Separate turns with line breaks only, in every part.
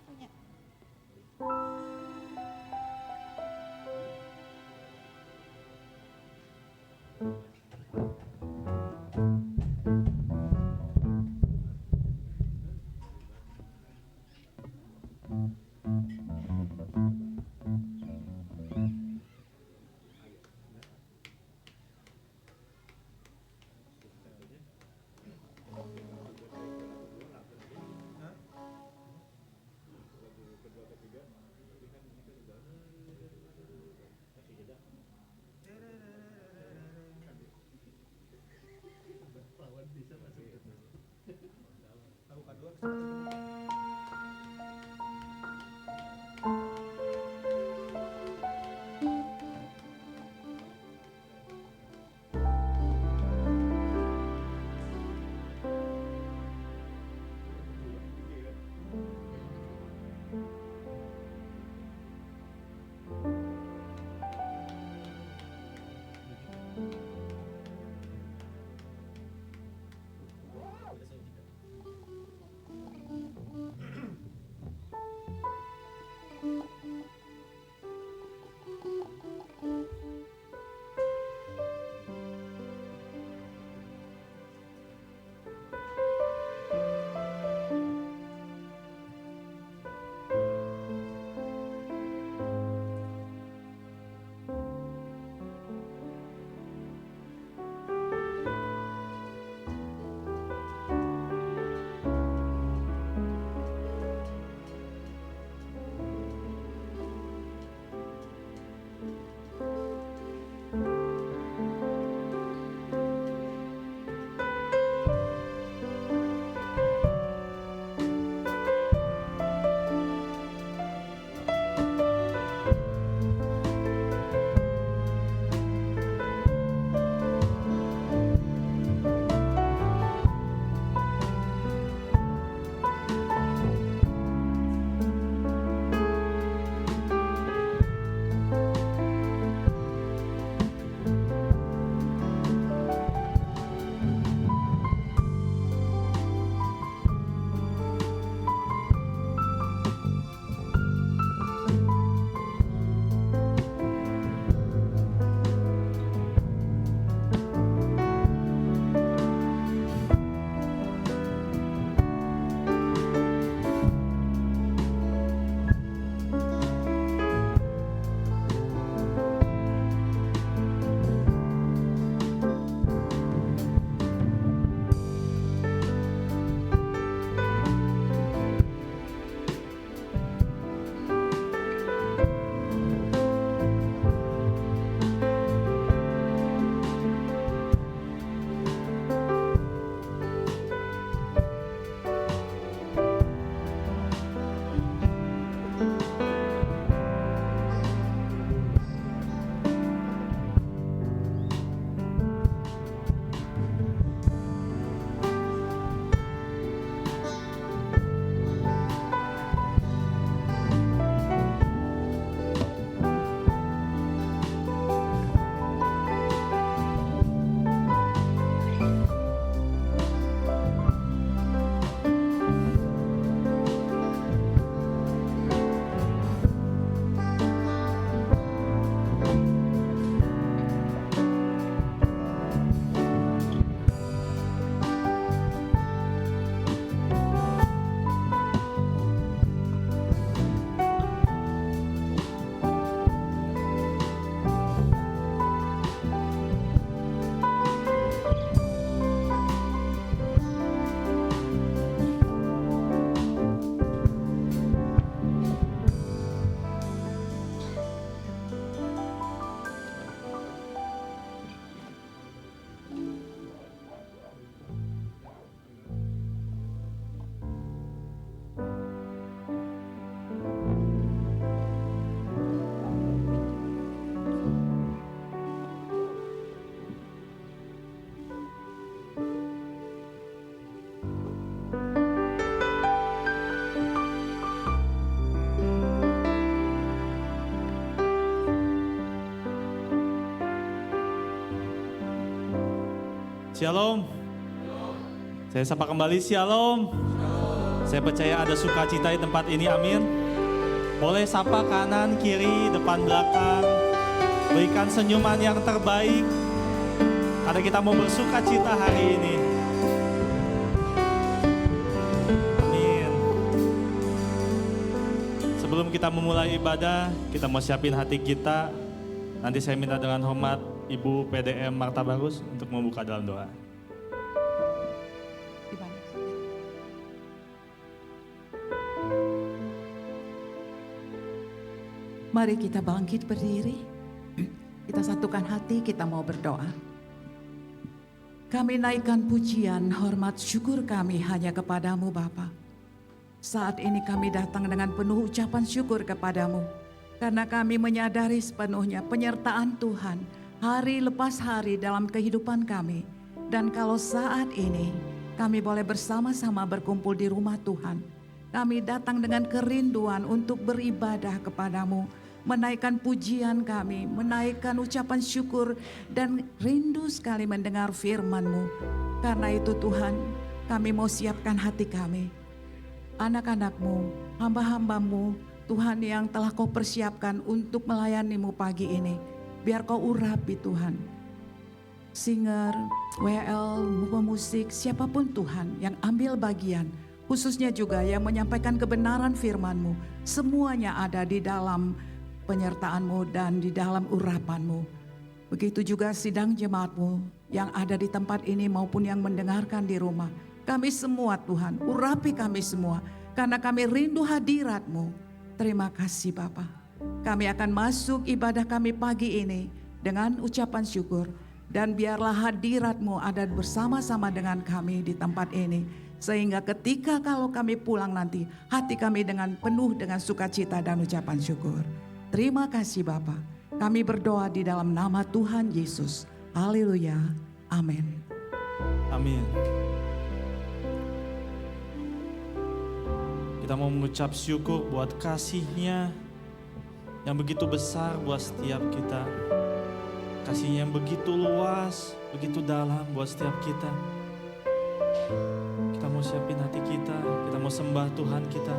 punya.
Shalom. Saya sapa kembali Shalom.
Saya percaya ada sukacita di tempat ini, amin. Boleh sapa kanan, kiri, depan, belakang. Berikan senyuman yang terbaik, karena kita mau bersukacita hari ini. Amin. Sebelum kita memulai ibadah, kita mau siapin hati kita. Nanti saya minta dengan hormat Ibu PDM Marta Barus untuk membuka dalam doa.
Mari kita bangkit berdiri, kita satukan hati, kita mau berdoa. Kami naikkan pujian, hormat, syukur kami hanya kepadamu Bapa. Saat ini kami datang dengan penuh ucapan syukur kepadamu, karena kami menyadari sepenuhnya penyertaan Tuhan hari lepas hari dalam kehidupan kami. Dan kalau saat ini kami boleh bersama-sama berkumpul di rumah Tuhan, kami datang dengan kerinduan untuk beribadah kepadamu, menaikkan pujian kami, menaikkan ucapan syukur, dan rindu sekali mendengar firman-Mu. Karena itu Tuhan, kami mau siapkan hati kami, anak-anak-Mu, hamba-hamba-Mu, Tuhan yang telah Kau persiapkan untuk melayani-Mu pagi ini. Biar Kau urapi Tuhan, singer, WL, pemusik, siapapun Tuhan yang ambil bagian, khususnya juga yang menyampaikan kebenaran firman-Mu, semuanya ada di dalam penyertaan-Mu dan di dalam urapan-Mu. Begitu juga sidang jemaat-Mu yang ada di tempat ini maupun yang mendengarkan di rumah. Kami semua Tuhan, urapi kami semua, karena kami rindu hadirat-Mu. Terima kasih Bapa. Kami akan masuk ibadah kami pagi ini dengan ucapan syukur. Dan biarlah hadirat-Mu ada bersama-sama dengan kami di tempat ini. Sehingga ketika kalau kami pulang nanti, hati kami penuh dengan sukacita dan ucapan syukur. Terima kasih Bapa. Kami berdoa di dalam nama Tuhan Yesus. Haleluya. Amin.
Amin. Kita mau mengucap syukur buat kasih-Nya yang begitu besar buat setiap kita. Kasih-Nya yang begitu luas, begitu dalam buat setiap kita. Kita mau siapin hati kita mau sembah Tuhan kita.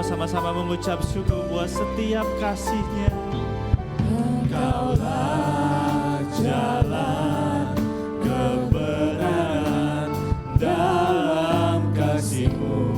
Sama-sama mengucap syukur buat setiap kasih-Nya. Engkaulah jalan kebenaran, dalam kasih-Mu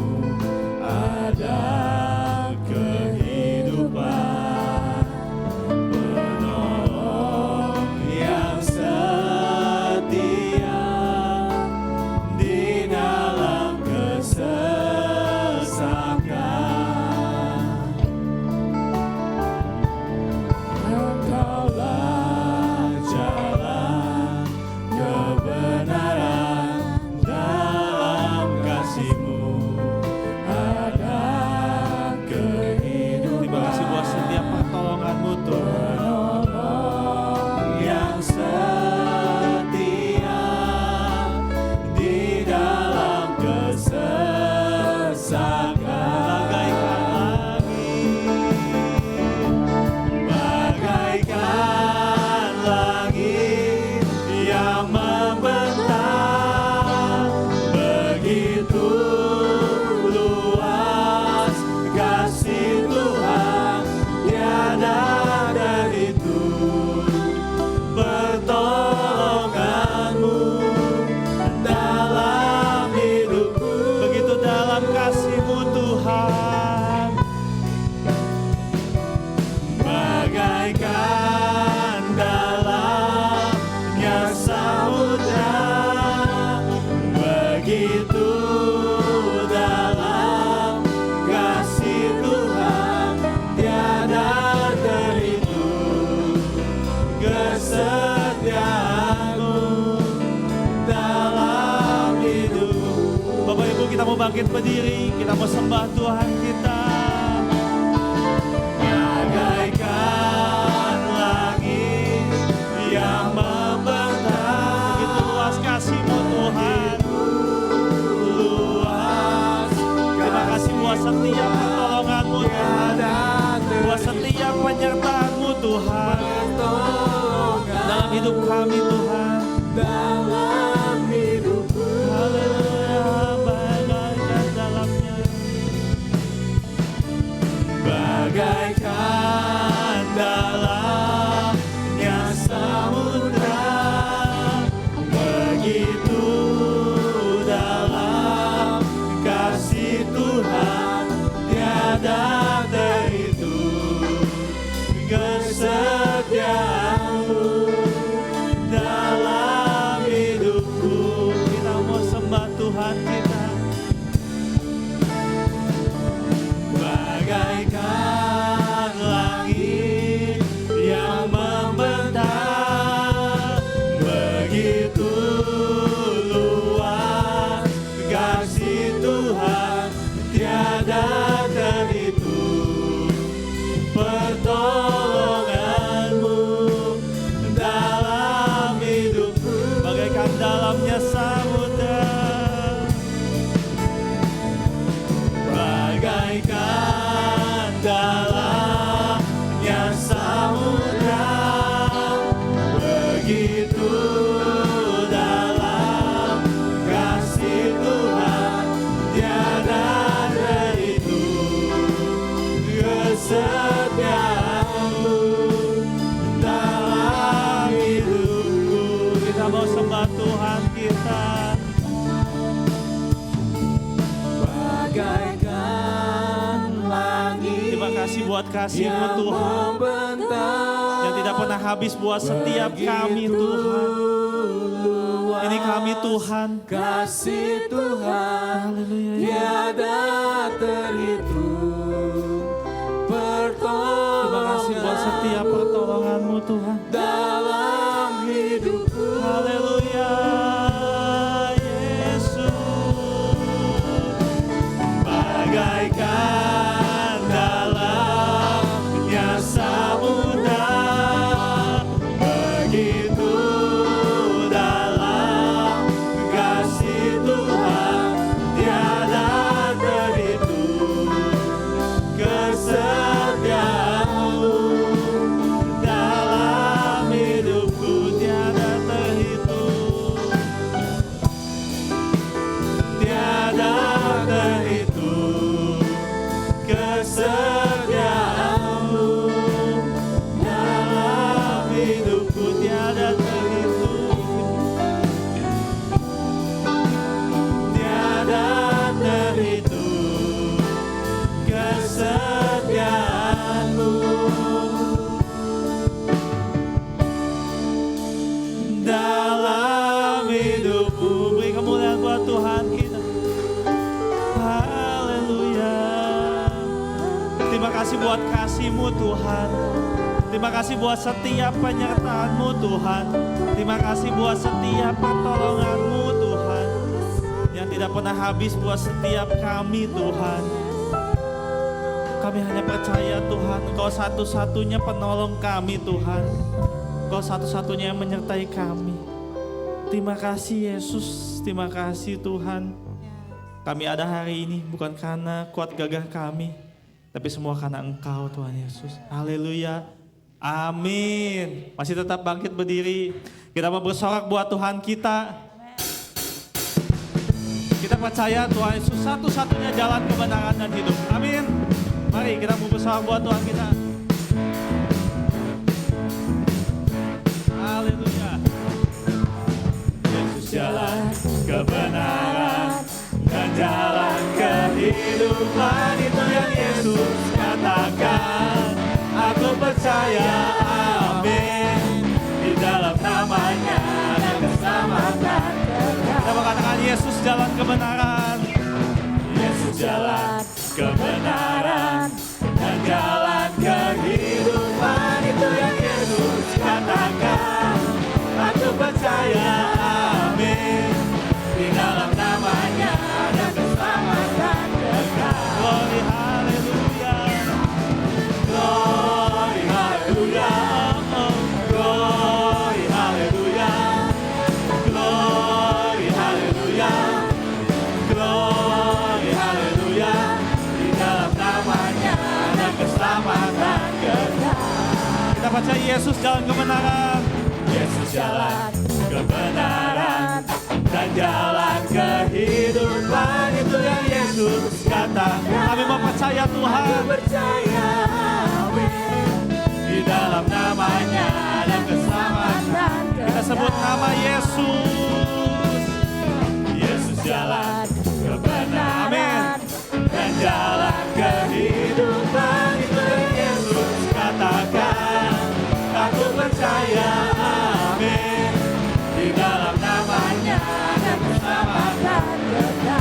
bangkit berdiri, kita mau sembah Tuhan kita. Bagaikan langit yang membentang, begitu luas kasih-Mu Tuhan. Luas. Terima kasih buat setiap pertolongan-Mu Tuhan, buat setiap penyertaan-Mu Tuhan dalam hidup kami Tuhan.
Dalam hidupku,
Haleluya, bagaikan dalamnya, bagaikan dalamnya samudra, begitu dalam kasih Tuhan, tiada terhitung kesetiaan-Mu dalam hidupku. Kita mau sembah Tuhan kita. Bagaikan langit yang membentang, begitu luas kasih Tuhan, tiada terhitung pertolongan-Mu dalam hidupku. Bagaikan dalamnya samudra, bagaikan dalamnya samudra, begitu dalam kasih Tuhan, tiada terhitung kesetiaan-Mu dalam hidupku. Kita mau sembah Tuhan kita.
bagaikan langit
Terima kasih buat kasih-Mu Tuhan
membentang,
yang tidak pernah habis buat setiap kami Tuhan.
luas
Ini kami Tuhan.
kasih Tuhan,
Haleluya.
tiada terhitung
Terima kasih buat setiap pertolongan-Mu Tuhan.
dalam hidupku.
Haleluya, Yesus. Bagaikan dalamnya samudra, begitu dalam kasih Tuhan, tiada terhitung kesetiaan-Mu dalam hidupku, tiada terhitung, tiada terhitung kesetiaan-Mu dalam hidupku, tiada terhitung, tiada terhitung kesetiaan-Mu dalam hidupku. Beri kemuliaan buat Tuhan kita. Haleluya. Terima kasih buat kasih-Mu Tuhan. Terima kasih buat setiap penyertaan-Mu Tuhan. Terima kasih buat setiap pertolongan-Mu Tuhan, yang tidak pernah habis buat setiap kami Tuhan. Kami hanya percaya Tuhan, Engkau satu-satunya penolong kami Tuhan. Engkau satu-satunya yang menyertai kami. Terima kasih Yesus, terima kasih Tuhan. Kami ada hari ini bukan karena kuat gagah kami, tapi semua karena Engkau Tuhan Yesus. Haleluya. Amin. Masih tetap bangkit berdiri. Kita mau bersorak buat Tuhan kita. Kita percaya Tuhan Yesus satu-satunya jalan kebenaran dan hidup. Amin. Mari kita mau bersorak buat Tuhan kita. Haleluya. Yesus jalan kebenaran dan jalan kehidupan, itu yang Yesus katakan. Aku percaya, amin. Di dalam namanya ada keselamatan. Kita mau katakan Yesus jalan kebenaran. Yesus jalan kebenaran dan jalan kehidupan, itu yang Yesus katakan. Aku percaya, amin. Di dalam namanya ada keselamatan. percaya Yesus jalan kebenaran.
Yesus jalan kebenaran dan jalan kehidupan, itu yang Yesus katakan.
Kami mau percaya Tuhan.
Aku percaya, amin. Di dalam namanya ada keselamatan.
Kita sebut nama Yesus.
Yesus jalan kebenaran
Amin.
dan jalan kehidupan, itu yang Yesus katakan. Aku percaya, amin. Di dalam namanya ada keselamatan.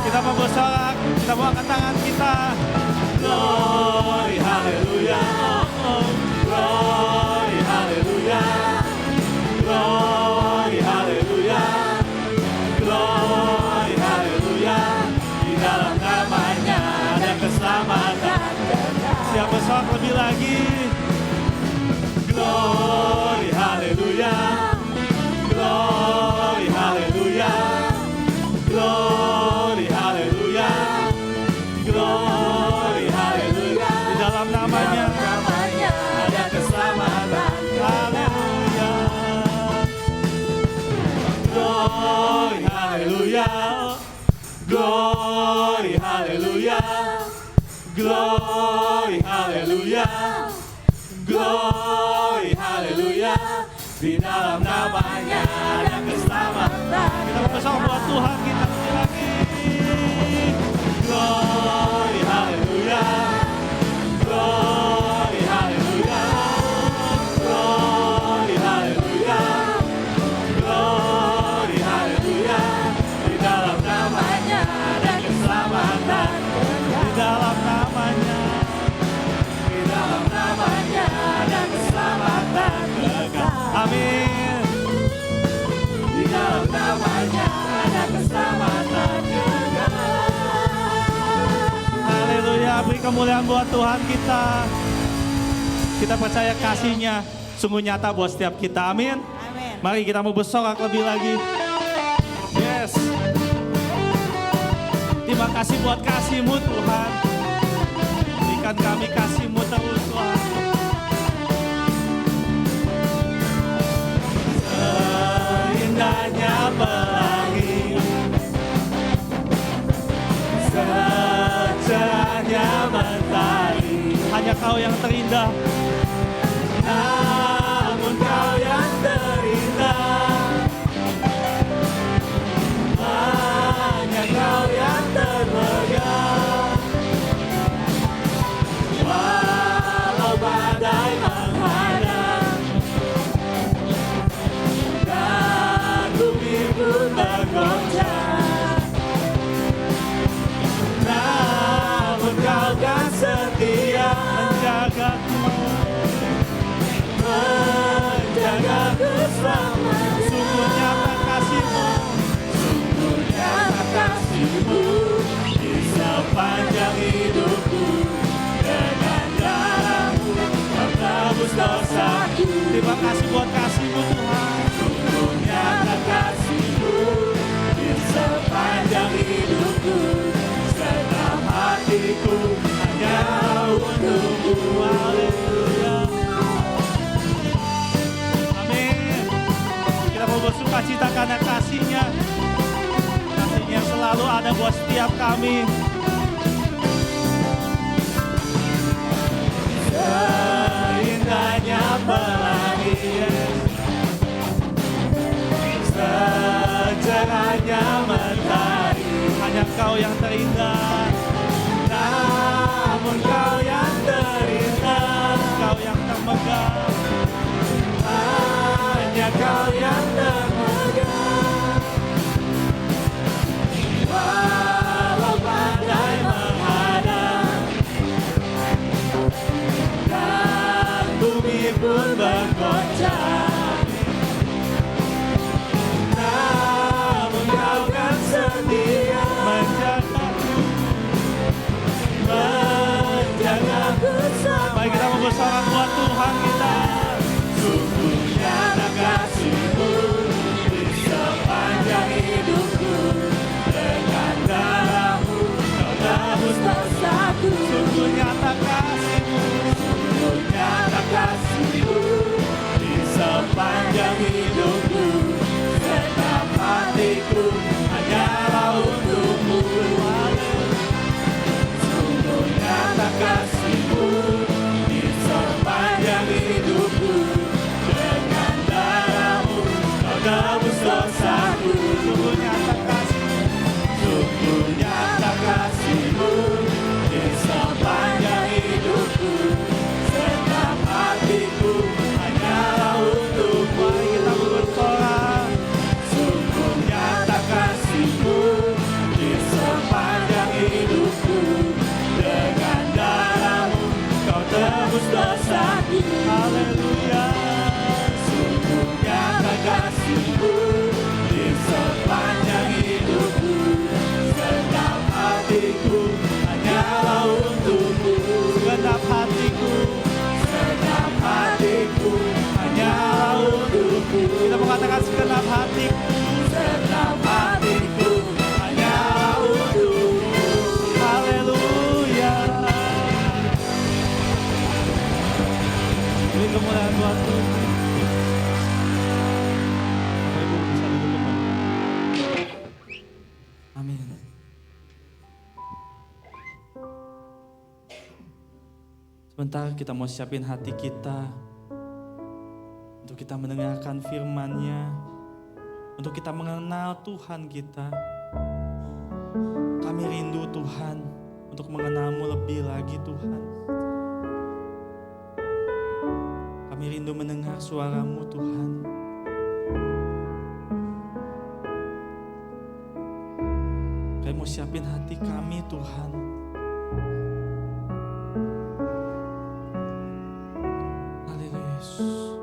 Kita mau bersorak, kita mau angkat tangan kita.
Glory, haleluya. Glory, haleluya. Glory, haleluya. Glory, haleluya. Di dalam namanya ada keselamatan.
Siap bersorak lebih lagi.
Glory, haleluya. Glory, haleluya. Glory, haleluya. Glory, haleluya.
Di dalam namanya.
Namanya ada keselamatan.
Haleluya.
Glory, haleluya. Glory, haleluya. Glory, haleluya. Glory, haleluya. Di dalam namanya ada keselamatan.
Kita mau bersorak buat Tuhan kita lebih lagi.
Glory, haleluya. Glory, haleluya. Glory, haleluya. Glory, haleluya. Di dalam namanya ada keselamatan.
Di dalam namanya.
Di dalam namanya ada keselamatan kekal.
Amin.
Di dalam namanya ada keselamatan kekal.
Haleluya. Beri kemuliaan buat Tuhan kita. Kita percaya kasih-Nya sungguh nyata buat setiap kita. Amin. Mari kita mau bersorak lebih lagi. Yes. Terima kasih buat kasih-Mu Tuhan. Berikan kami kasih-Mu terus Tuhan.
Indahnya pelangi, secerahnya mentari,
Hanya Kau yang terindah.
namun Kau yang terindah. Hanya Kau yang termegah. Walau badai menghadang dan bumi pun bergoncang, namun Kau kan setia
Menjagaku.
menjagaku selamanya.
Sungguh nyata kasih-Mu.
Sungguh nyata kasih-Mu di sepanjang hidupku. Dengan darah-Mu Kau tebus dosaku.
Terima kasih buat kasih-Mu Tuhan.
Sungguh nyata kasih-Mu di sepanjang hidupku. Segenap hatiku hanya untuk-Mu.
Haleluya. Amin. Kita mau bersuka cita karena kasih-Nya. Kasih-Nya yang selalu ada buat setiap kami.
Seindahnya pelangi, secerahnya mentari,
Hanya Kau yang terindah.
namun Kau yang terindah.
Kau yang termegah.
Hanya Kau yang termegah. Walau badai menghadang dan bumi pun bergoncang, namun Kau kan setia
Menjagaku. kemuliaan buat Tuhan. Bapak Ibu bisa duduk kembali. Amin. Sebentar kita mau siapin hati kita untuk kita mendengarkan firman-Nya, untuk kita mengenal Tuhan kita. Kami rindu Tuhan untuk mengenal-Mu lebih lagi Tuhan. Kami rindu mendengar suara-Mu Tuhan. Kami mau siapin hati kami Tuhan. Haleluya Yesus.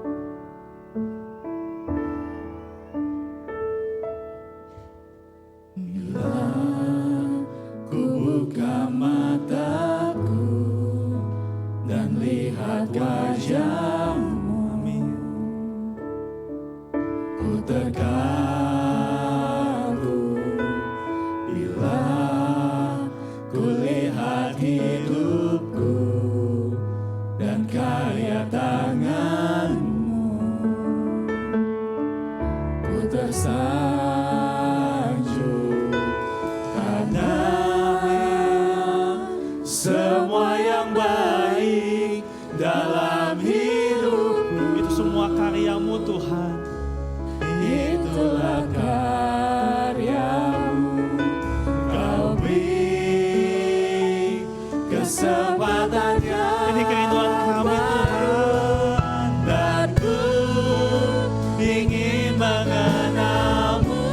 Ku buka mataku dan lihat wajah-Mu.
Amin.
Ku terkagum bila ku lihat hidupku dan karya tangan-Mu. Ku tersanjung karena semua yang baik dalam hidupku.
Itu semua karya-Mu Tuhan.
Itulah karya-Mu. Kau beri kesempatannya.
Ini kerinduan kami Tuhan.
Dan ku ingin mengenal-Mu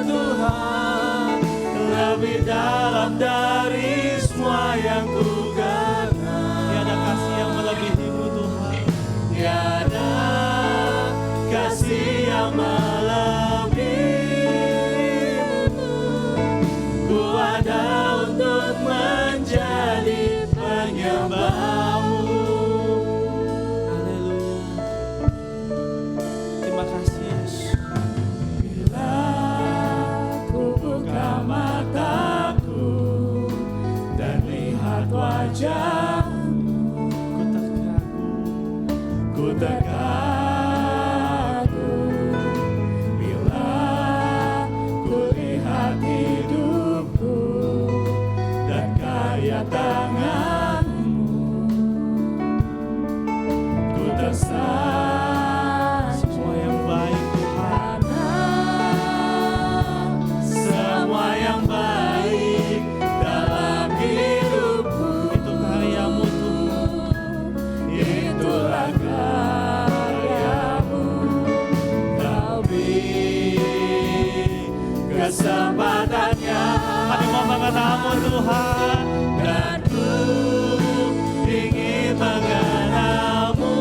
Tuhan lebih dalam dari semua yang ku kenal.
Tiada kasih yang melebihi-Mu Tuhan.
Tiada kasih yang melebihi-Mu. Ku ada untuk menjadi penyembah-Mu.
Haleluya. Terima kasih Yesus.
Bila ku buka mataku dan lihat wajah-Mu,
Ku terkagum.
ku terkagum bila ku lihat hidupku dan karya tangan-Mu. Ku tersanjung
Semua yang baik Tuhan.
semua yang baik dalam hidupku.
Itu karya-Mu Tuhan.
Itulah karya-Mu. Kau beri kesempatannya.
Kami mau mengenal-Mu Tuhan.
Dan ku ingin mengenal-Mu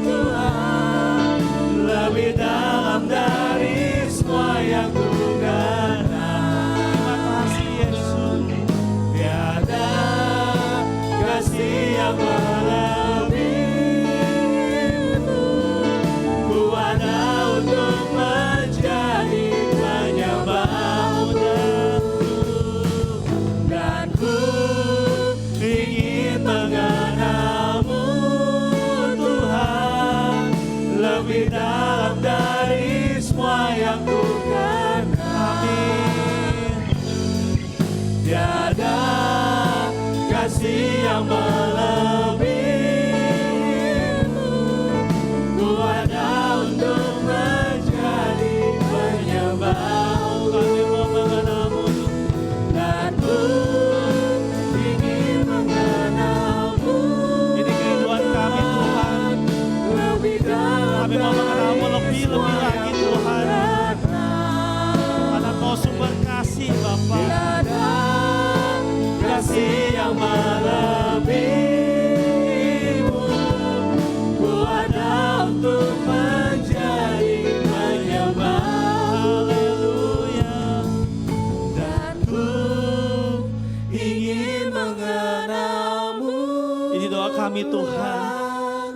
Tuhan lebih dalam dari semua yang ku kenal.
Terima kasih Yesus.
Tiada kasih yang melebihi-Mu. Ku ada untuk menjadi penyembah-Mu dan ku ingin mengenal-Mu Tuhan lebih dalam dari semua yang ku kenal. Tiada kasih yang melebihi-Mu. Ku ada untuk menjadi penyembah-Mu.
Kami mau mengenal-Mu
Dan ku ingin mengenal-Mu.
Ini kerinduan kami Tuhan.
Lebih dalam
Kami mau mengenal-Mu
dari
lebih
semua
lagi
yang
Tuhan.
ku kenal.
Karena Kau sumber kasih Bapa.
Tiada kasih yang melebihi-Mu. Ku ada untuk menjadi penyembah.
Haleluya.
Dan ku ingin mengenal-Mu.
Ini doa kami Tuhan.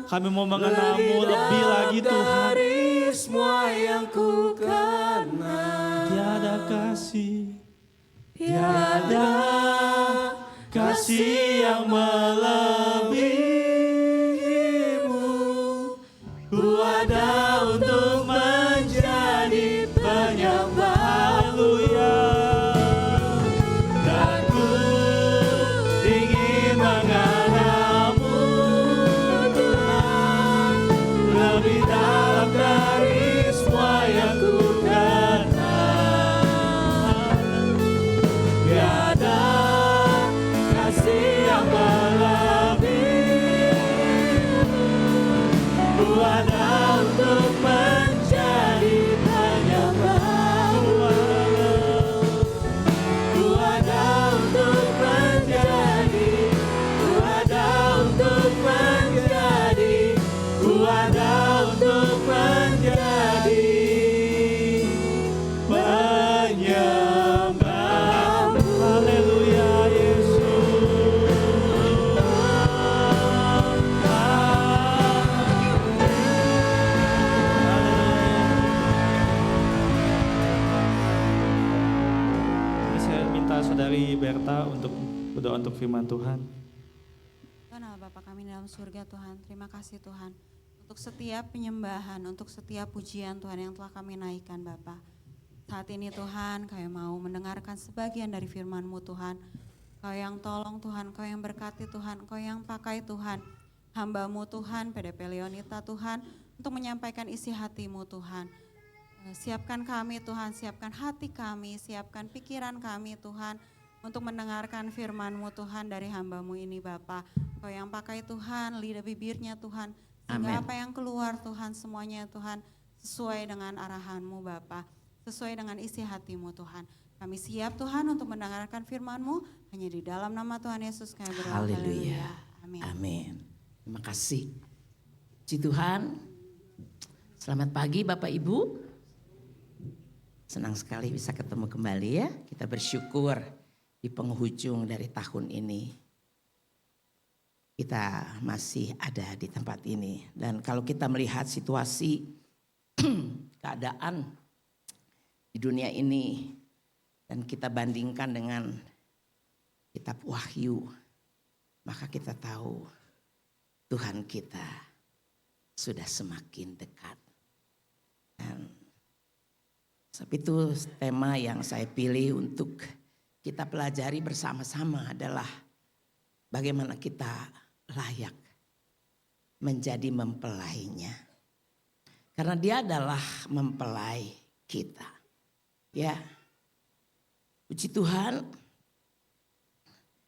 Kami mau mengenal-Mu lebih lagi Tuhan.
Dari semua yang ku kenal.
Tiada kasih.
Tiada kasih yang melebihi-Mu. yang melebih. Ku ada untuk menjadi penyembah-Mu. Ku ada untuk menjadi, ku ada untuk menjadi, ku ada untuk menjadi penyembah-Mu.
Haleluya Yesus. Ini saya minta saudari Berta untuk berdoa untuk firman Tuhan.
Tuhan Allah Bapa kami dalam surga Tuhan, terima kasih Tuhan untuk setiap penyembahan, untuk setiap pujian Tuhan yang telah kami naikkan Bapa. Saat ini Tuhan kami mau mendengarkan sebagian dari firman-Mu Tuhan. Kau yang tolong Tuhan, Kau yang berkati Tuhan, Kau yang pakai Tuhan. Hamba-Mu Tuhan, PDP Leonita Tuhan, untuk menyampaikan isi hati-Mu Tuhan. Siapkan kami Tuhan, siapkan hati kami, siapkan pikiran kami Tuhan, untuk mendengarkan firman-Mu Tuhan dari hamba-Mu ini Bapa. Kau yang pakai Tuhan, lidah bibirnya Tuhan, sehingga
Amin.
apa yang keluar Tuhan semuanya Tuhan sesuai dengan arahan-Mu Bapa, sesuai dengan isi hati-Mu Tuhan. Kami siap Tuhan untuk mendengarkan firman-Mu, hanya di dalam nama Tuhan Yesus kami berdoa.
Haleluya.
Amin.
Amin. Terima kasih. Puji Tuhan. Selamat pagi Bapak Ibu. Senang sekali bisa ketemu kembali ya. Kita bersyukur di penghujung dari tahun ini. Kita masih ada di tempat ini. Dan kalau kita melihat situasi keadaan di dunia ini dan kita bandingkan dengan kitab Wahyu, maka kita tahu Tuhan kita sudah semakin dekat. Dan sebab itu tema yang saya pilih untuk kita pelajari bersama-sama adalah bagaimana kita layak menjadi mempelainya. Karena dia adalah mempelai kita. Ya, puji Tuhan,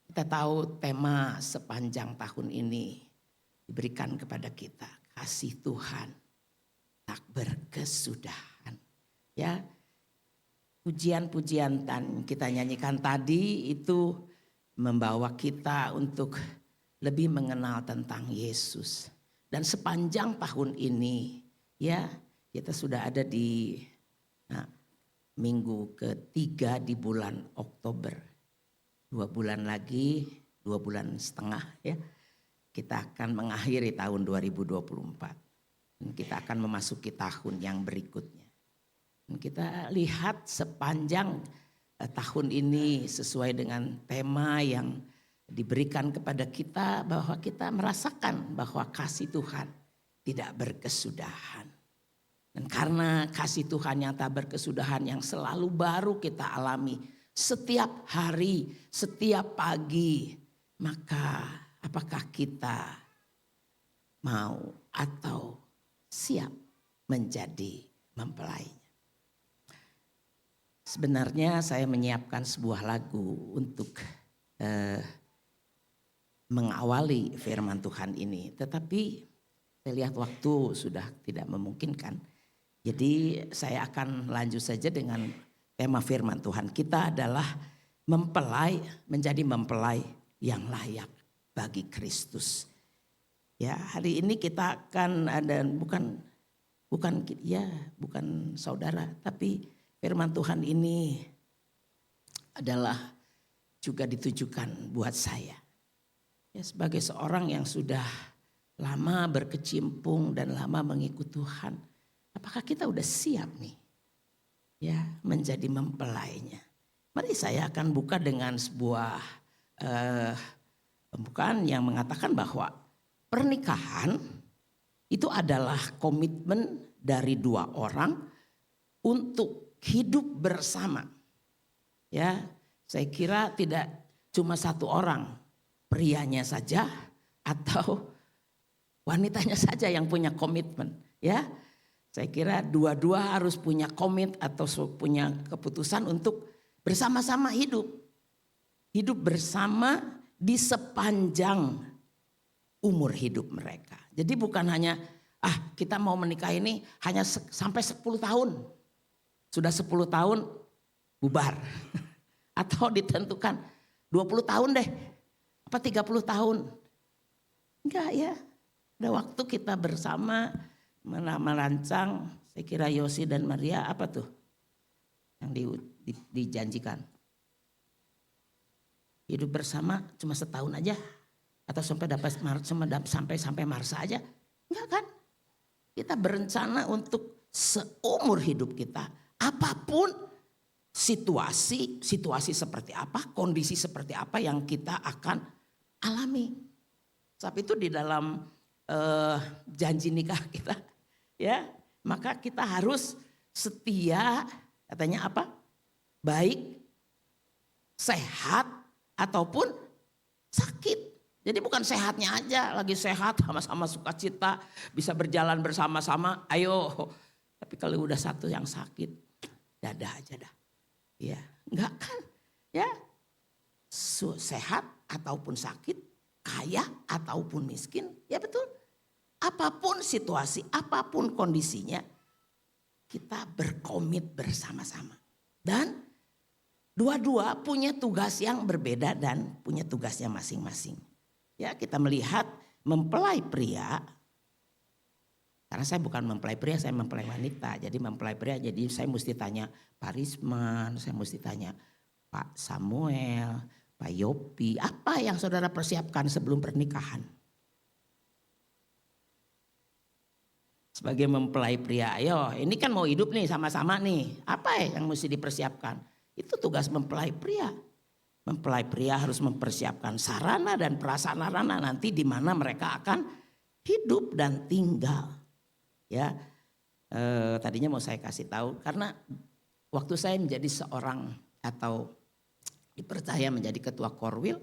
kita tahu tema sepanjang tahun ini diberikan kepada kita. Kasih Tuhan tak berkesudahan. Ya, pujian-pujian dan kita nyanyikan tadi itu membawa kita untuk lebih mengenal tentang Yesus. Dan sepanjang tahun ini ya kita sudah ada di minggu ketiga di bulan Oktober. 2 bulan lagi, 2 bulan setengah ya. Kita akan mengakhiri tahun 2024. Dan kita akan memasuki tahun yang berikutnya. Dan kita lihat sepanjang tahun ini sesuai dengan tema yang diberikan kepada kita bahwa kita merasakan bahwa kasih Tuhan tidak berkesudahan. Dan karena kasih Tuhan yang tak berkesudahan yang selalu baru kita alami setiap hari, setiap pagi, maka apakah kita mau atau siap menjadi mempelainya? Sebenarnya saya menyiapkan sebuah lagu untuk mengawali firman Tuhan ini. Tetapi saya lihat waktu sudah tidak memungkinkan. Jadi saya akan lanjut saja dengan tema firman Tuhan. Kita adalah mempelai, menjadi mempelai yang layak bagi Kristus. Ya, hari ini kita akan ada bukan saudara, tapi firman Tuhan ini adalah juga ditujukan buat saya. Ya, sebagai seorang yang sudah lama berkecimpung dan lama mengikut Tuhan, apakah kita udah siap nih ya menjadi mempelainya? Mari saya akan buka dengan sebuah pembukaan yang mengatakan bahwa pernikahan itu adalah komitmen dari 2 orang untuk hidup bersama. Ya, saya kira tidak cuma 1 orang, prianya saja atau wanitanya saja yang punya komitmen. Ya, saya kira dua-dua harus punya komit atau punya keputusan untuk bersama-sama hidup. Hidup bersama di sepanjang umur hidup mereka. Jadi bukan hanya kita mau menikah ini hanya sampai 10 tahun. Sudah 10 tahun bubar. Atau ditentukan 20 tahun deh. Apa 30 tahun. Enggak ya. Ada waktu kita bersama merancang, saya kira Yosi dan Maria apa tuh yang dijanjikan. Hidup bersama cuma setahun aja. Atau sampai Marsa aja. Enggak kan. Kita berencana untuk seumur hidup kita. Apapun situasi seperti apa, kondisi seperti apa yang kita akan alami. Sebab itu di dalam janji nikah kita, ya, maka kita harus setia, katanya apa? Baik, sehat ataupun sakit. Jadi bukan sehatnya aja, lagi sehat sama-sama sukacita, bisa berjalan bersama-sama, ayo. Tapi kalau udah satu yang sakit, dadah aja dah. Ya, enggak kan? Ya. Sehat ataupun sakit, kaya ataupun miskin, ya betul. Apapun situasi, apapun kondisinya, kita berkomit bersama-sama. Dan dua-dua punya tugas yang berbeda dan punya tugasnya masing-masing. Ya, kita melihat mempelai pria, karena saya bukan mempelai pria, saya mempelai wanita. Jadi mempelai pria, jadi saya mesti tanya Pak Risman, saya mesti tanya Pak Samuel, Pak Yopi, apa yang saudara persiapkan sebelum pernikahan? Sebagai mempelai pria, ayo ini kan mau hidup nih sama-sama nih, apa yang mesti dipersiapkan? Itu tugas mempelai pria. Mempelai pria harus mempersiapkan sarana dan prasarana nanti di mana mereka akan hidup dan tinggal. Ya, tadinya mau saya kasih tahu karena waktu saya menjadi seorang atau dipercaya menjadi ketua Korwil,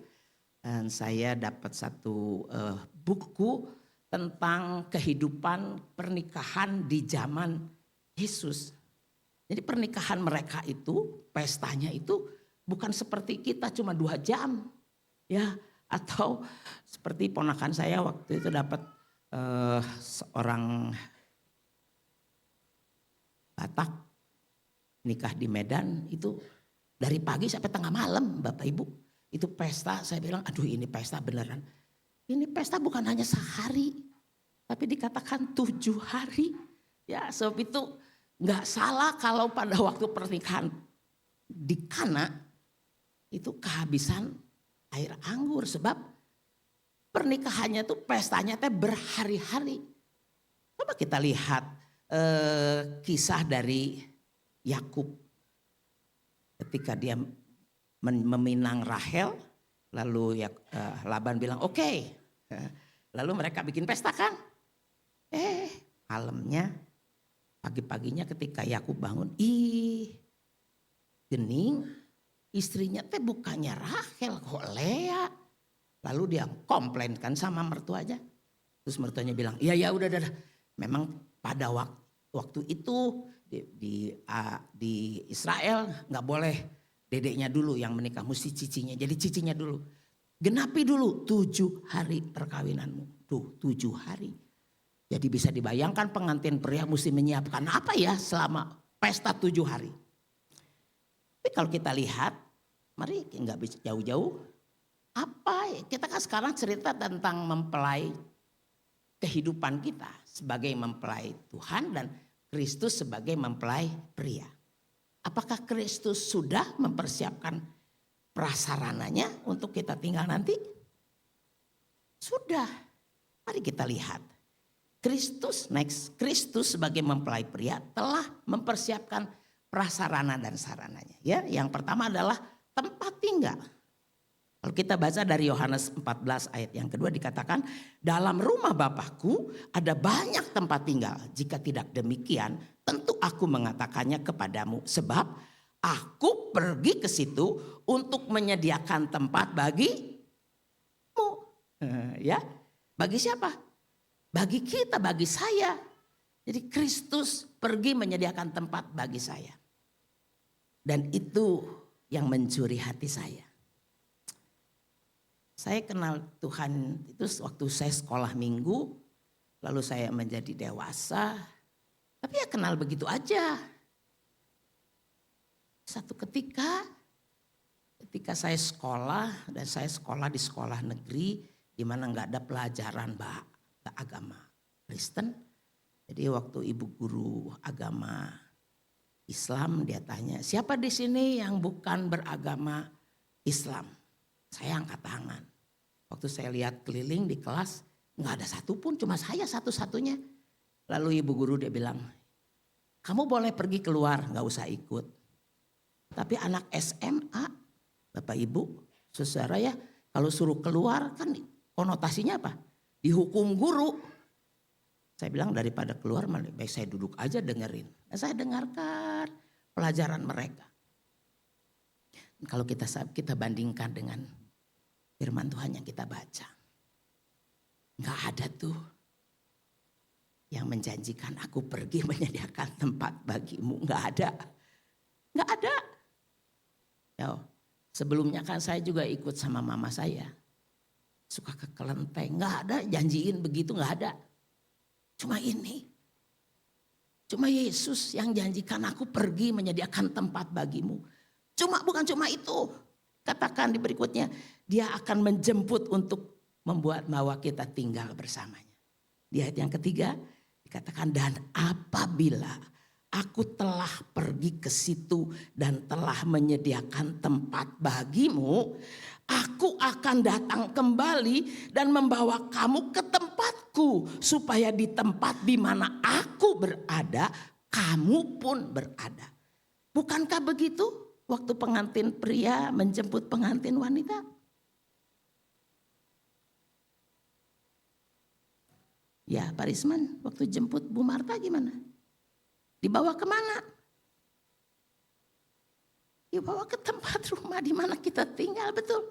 dan saya dapat satu buku tentang kehidupan pernikahan di zaman Yesus. Jadi pernikahan mereka itu, pestanya itu bukan seperti kita cuma 2 jam, ya, atau seperti ponakan saya waktu itu dapat seorang Batak nikah di Medan itu dari pagi sampai tengah malam, Bapak Ibu. Itu pesta, saya bilang aduh ini pesta beneran. Ini pesta bukan hanya sehari, tapi dikatakan 7 hari. Ya, sebab itu nggak salah kalau pada waktu pernikahan di Kana itu kehabisan air anggur, sebab pernikahannya tuh pestanya teh berhari-hari. Coba kita lihat kisah dari Yakub ketika dia meminang Rahel, lalu Laban bilang oke. Lalu mereka bikin pesta kan. Malamnya pagi-paginya ketika Yakub bangun, gening, istrinya teh bukannya Rahel kok Lea. Lalu dia komplain kan sama mertuanya. Terus mertuanya bilang, ya udah. Memang pada waktu itu di Israel nggak boleh dedeknya dulu yang menikah, mesti cicinya. Jadi cicinya dulu. Genapi dulu 7 hari perkawinanmu. Tuh 7 hari. Jadi bisa dibayangkan pengantin pria mesti menyiapkan apa ya selama pesta 7 hari. Tapi kalau kita lihat, mari nggak bisa jauh-jauh. Apa ya? Kita kan sekarang cerita tentang mempelai kehidupan kita sebagai mempelai Tuhan dan Kristus sebagai mempelai pria. Apakah Kristus sudah mempersiapkan prasarananya untuk kita tinggal nanti? Sudah. Mari kita lihat. Kristus sebagai mempelai pria telah mempersiapkan prasarana dan sarananya. Ya, yang pertama adalah tempat tinggal. Kalau kita baca dari Yohanes 14 ayat yang kedua dikatakan, dalam rumah Bapakku ada banyak tempat tinggal. Jika tidak demikian, tentu aku mengatakannya kepadamu. Sebab aku pergi ke situ untuk menyediakan tempat bagimu. Ya, bagi siapa? Bagi kita, bagi saya. Jadi Kristus pergi menyediakan tempat bagi saya. Dan itu yang mencuri hati saya. Saya kenal Tuhan itu waktu saya sekolah minggu, lalu saya menjadi dewasa. Tapi ya kenal begitu aja. Satu ketika saya sekolah, dan saya sekolah di sekolah negeri di mana nggak ada pelajaran agama Kristen. Jadi waktu ibu guru agama Islam dia tanya, siapa di sini yang bukan beragama Islam? Saya angkat tangan. Waktu saya lihat keliling di kelas, nggak ada satupun, cuma saya satu-satunya. Lalu ibu guru dia bilang, kamu boleh pergi keluar, nggak usah ikut. Tapi anak SMA, Bapak Ibu, saudara ya, kalau suruh keluar kan konotasinya apa? Dihukum guru. Saya bilang daripada keluar, baik saya duduk aja dengerin. Dan saya dengarkan pelajaran mereka. Kalau kita bandingkan dengan firman Tuhan yang kita baca. Enggak ada tuh yang menjanjikan aku pergi menyediakan tempat bagimu. Enggak ada. Enggak ada. Yo, sebelumnya kan saya juga ikut sama mama saya. Suka ke kelenteng. Enggak ada janjiin begitu, enggak ada. Cuma ini. Cuma Yesus yang janjikan aku pergi menyediakan tempat bagimu. Bukan cuma itu. Katakan di berikutnya, dia akan menjemput untuk membuat bahwa kita tinggal bersamanya. Di ayat yang ketiga dikatakan, dan apabila aku telah pergi ke situ dan telah menyediakan tempat bagimu, aku akan datang kembali dan membawa kamu ke tempatku, supaya di tempat di mana aku berada, kamu pun berada. Bukankah begitu? Waktu pengantin pria menjemput pengantin wanita. Ya Pak Risman, waktu jemput Bu Marta gimana? Dibawa kemana? Dibawa ke tempat rumah di mana kita tinggal, betul.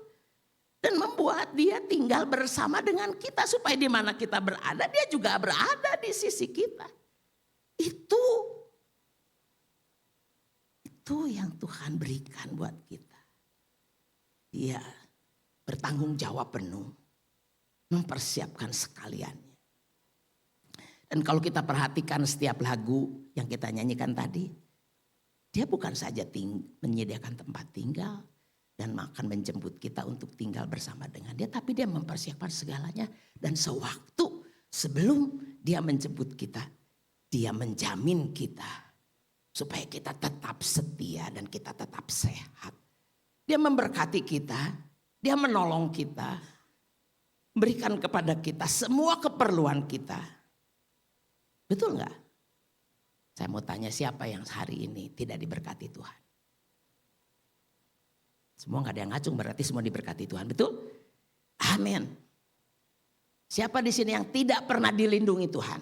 Dan membuat dia tinggal bersama dengan kita. Supaya di mana kita berada, dia juga berada di sisi kita. Itu yang Tuhan berikan buat kita. Dia bertanggung jawab penuh. Mempersiapkan sekaliannya. Dan kalau kita perhatikan setiap lagu yang kita nyanyikan tadi. Dia bukan saja menyediakan tempat tinggal. Dan akan menjemput kita untuk tinggal bersama dengan dia. Tapi dia mempersiapkan segalanya. Dan sewaktu sebelum dia menjemput kita. Dia menjamin kita. Supaya kita tetap setia dan kita tetap sehat. Dia memberkati kita. Dia menolong kita. Berikan kepada kita semua keperluan kita. Betul gak? Saya mau tanya siapa yang hari ini tidak diberkati Tuhan? Semua gak ada yang ngacung, berarti semua diberkati Tuhan. Betul? Amin. Siapa di sini yang tidak pernah dilindungi Tuhan?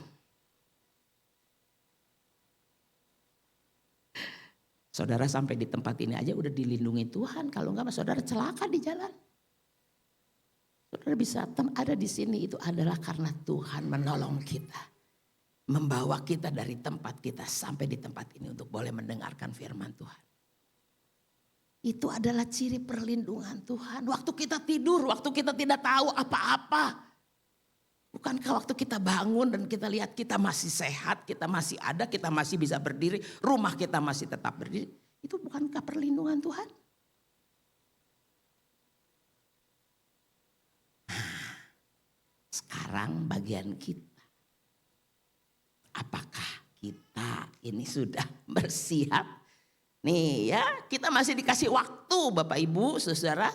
Saudara sampai di tempat ini aja udah dilindungi Tuhan. Kalau enggak saudara celaka di jalan. Saudara bisa ada di sini itu adalah karena Tuhan menolong kita. Membawa kita dari tempat kita sampai di tempat ini untuk boleh mendengarkan firman Tuhan. Itu adalah ciri perlindungan Tuhan. Waktu kita tidur, waktu kita tidak tahu apa-apa. Bukankah waktu kita bangun dan kita lihat kita masih sehat, kita masih ada, kita masih bisa berdiri, rumah kita masih tetap berdiri. Itu bukankah perlindungan Tuhan? Sekarang bagian kita. Apakah kita ini sudah bersiap? Nih ya, kita masih dikasih waktu Bapak Ibu, Saudara.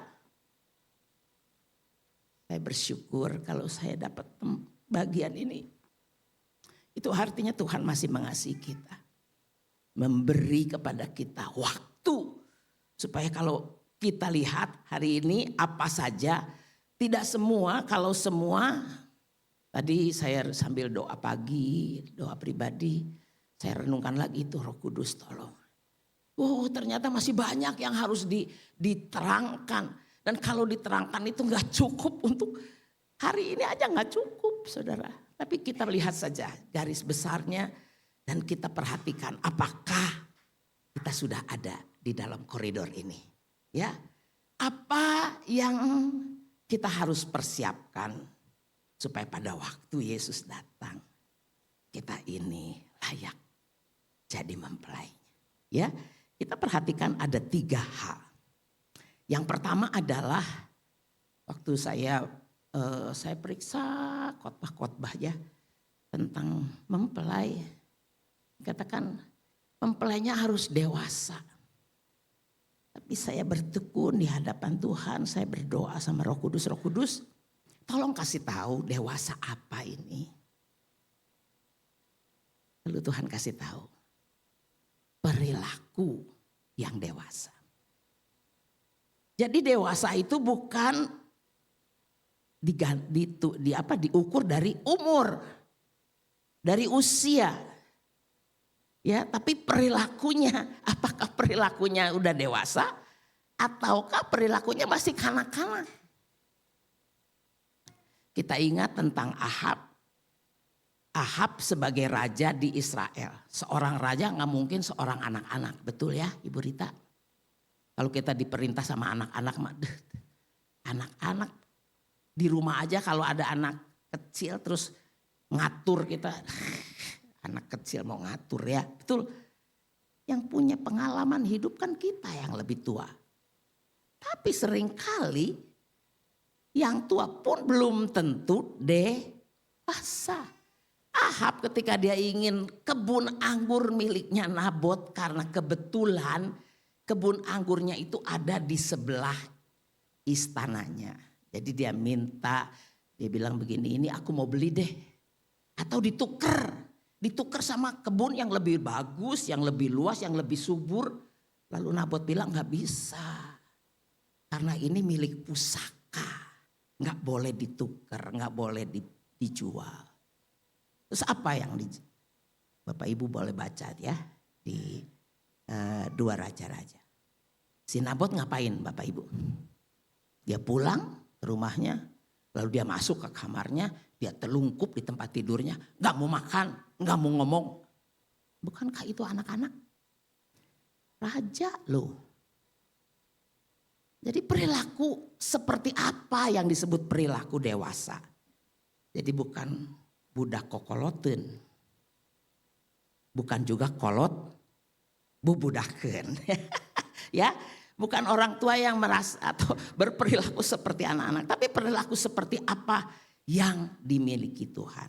Saya bersyukur kalau saya dapat bagian ini. Itu artinya Tuhan masih mengasihi kita. Memberi kepada kita waktu. Supaya kalau kita lihat hari ini apa saja. Tidak semua, kalau semua. Tadi saya sambil doa pagi, doa pribadi. Saya renungkan lagi itu Roh Kudus tolong. Oh ternyata masih banyak yang harus diterangkan. Dan kalau diterangkan itu gak cukup untuk hari ini aja gak cukup saudara. Tapi kita lihat saja garis besarnya dan kita perhatikan apakah kita sudah ada di dalam koridor ini. Ya, apa yang kita harus persiapkan supaya pada waktu Yesus datang kita ini layak jadi mempelainya. Ya, kita perhatikan ada 3 hal. Yang pertama adalah waktu saya periksa khotbah-khotbah ya tentang mempelai. Katakan mempelainya harus dewasa. Tapi saya bertekun di hadapan Tuhan, saya berdoa sama Roh Kudus, Roh Kudus, tolong kasih tahu dewasa apa ini. Lalu Tuhan kasih tahu, perilaku yang dewasa. Jadi dewasa itu bukan diukur dari umur, dari usia. Ya, tapi perilakunya, apakah perilakunya udah dewasa ataukah perilakunya masih kanak-kanak? Kita ingat tentang Ahab. Ahab sebagai raja di Israel. Seorang raja nggak mungkin seorang anak-anak, betul ya Ibu Rita? Kalau kita diperintah sama anak-anak, anak-anak di rumah aja kalau ada anak kecil terus ngatur kita. Anak kecil mau ngatur ya, betul. Yang punya pengalaman hidup kan kita yang lebih tua. Tapi seringkali yang tua pun belum tentu dewasa. Ahab ketika dia ingin kebun anggur miliknya Nabot karena kebetulan kebun anggurnya itu ada di sebelah istananya. Jadi dia minta, dia bilang begini, ini aku mau beli deh. Atau ditukar sama kebun yang lebih bagus, yang lebih luas, yang lebih subur. Lalu Nabot bilang gak bisa. Karena ini milik pusaka. Gak boleh ditukar, gak boleh dijual. Terus apa yang Bapak Ibu boleh baca ya di 2 Raja-Raja. Si Nabot ngapain Bapak Ibu? Dia pulang ke rumahnya, lalu dia masuk ke kamarnya, dia telungkup di tempat tidurnya, gak mau makan, gak mau ngomong. Bukankah itu anak-anak? Raja loh. Jadi perilaku seperti apa yang disebut perilaku dewasa? Jadi bukan budak kokoloten. Bukan juga kolot bubudaken. Ya, bukan orang tua yang merasa atau berperilaku seperti anak-anak, tapi perilaku seperti apa yang dimiliki Tuhan.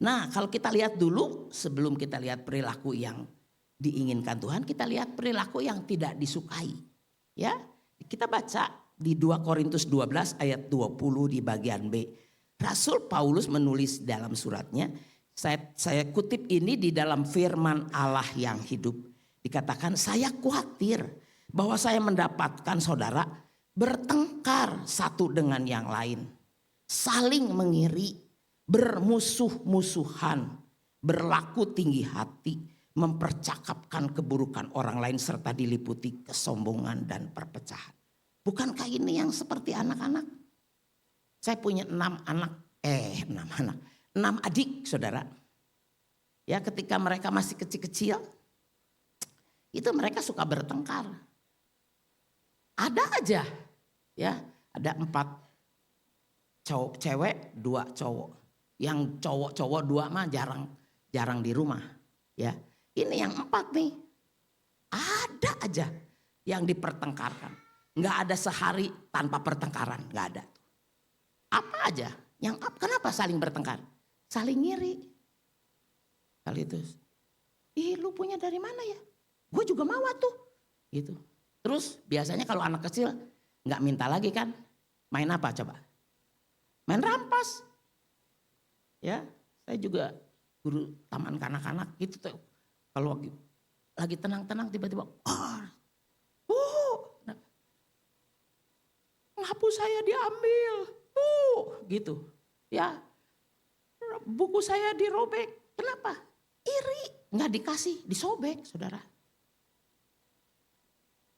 Nah, kalau kita lihat dulu sebelum kita lihat perilaku yang diinginkan Tuhan, kita lihat perilaku yang tidak disukai. Ya, kita baca di 2 Korintus 12 ayat 20 di bagian B. Rasul Paulus menulis dalam suratnya, saya kutip ini di dalam firman Allah yang hidup. Dikatakan, saya khawatir bahwa saya mendapatkan saudara bertengkar satu dengan yang lain. Saling mengiri, bermusuh-musuhan, berlaku tinggi hati, mempercakapkan keburukan orang lain serta diliputi kesombongan dan perpecahan. Bukankah ini yang seperti anak-anak? Saya punya 6 adik saudara. Ya, ketika mereka masih kecil-kecil, itu mereka suka bertengkar. Ada aja, ya, ada 4 cewek, 2 cowok. Yang cowok-cowok 2 mah jarang di rumah, ya. Ini yang 4 nih, ada aja yang dipertengkarkan. Nggak ada sehari tanpa pertengkaran, nggak ada. Apa aja? Kenapa saling bertengkar? Saling ngiri. Kali itu, lu punya dari mana ya? Gue juga mau tuh, gitu. Terus biasanya kalau anak kecil nggak minta lagi kan, main apa coba? Main rampas. Ya, saya juga guru taman kanak-kanak gitu tuh. Kalau lagi tenang-tenang tiba-tiba, ngapu saya diambil, gitu. Ya, buku saya dirobek. Kenapa? Iri, nggak dikasih, disobek, saudara.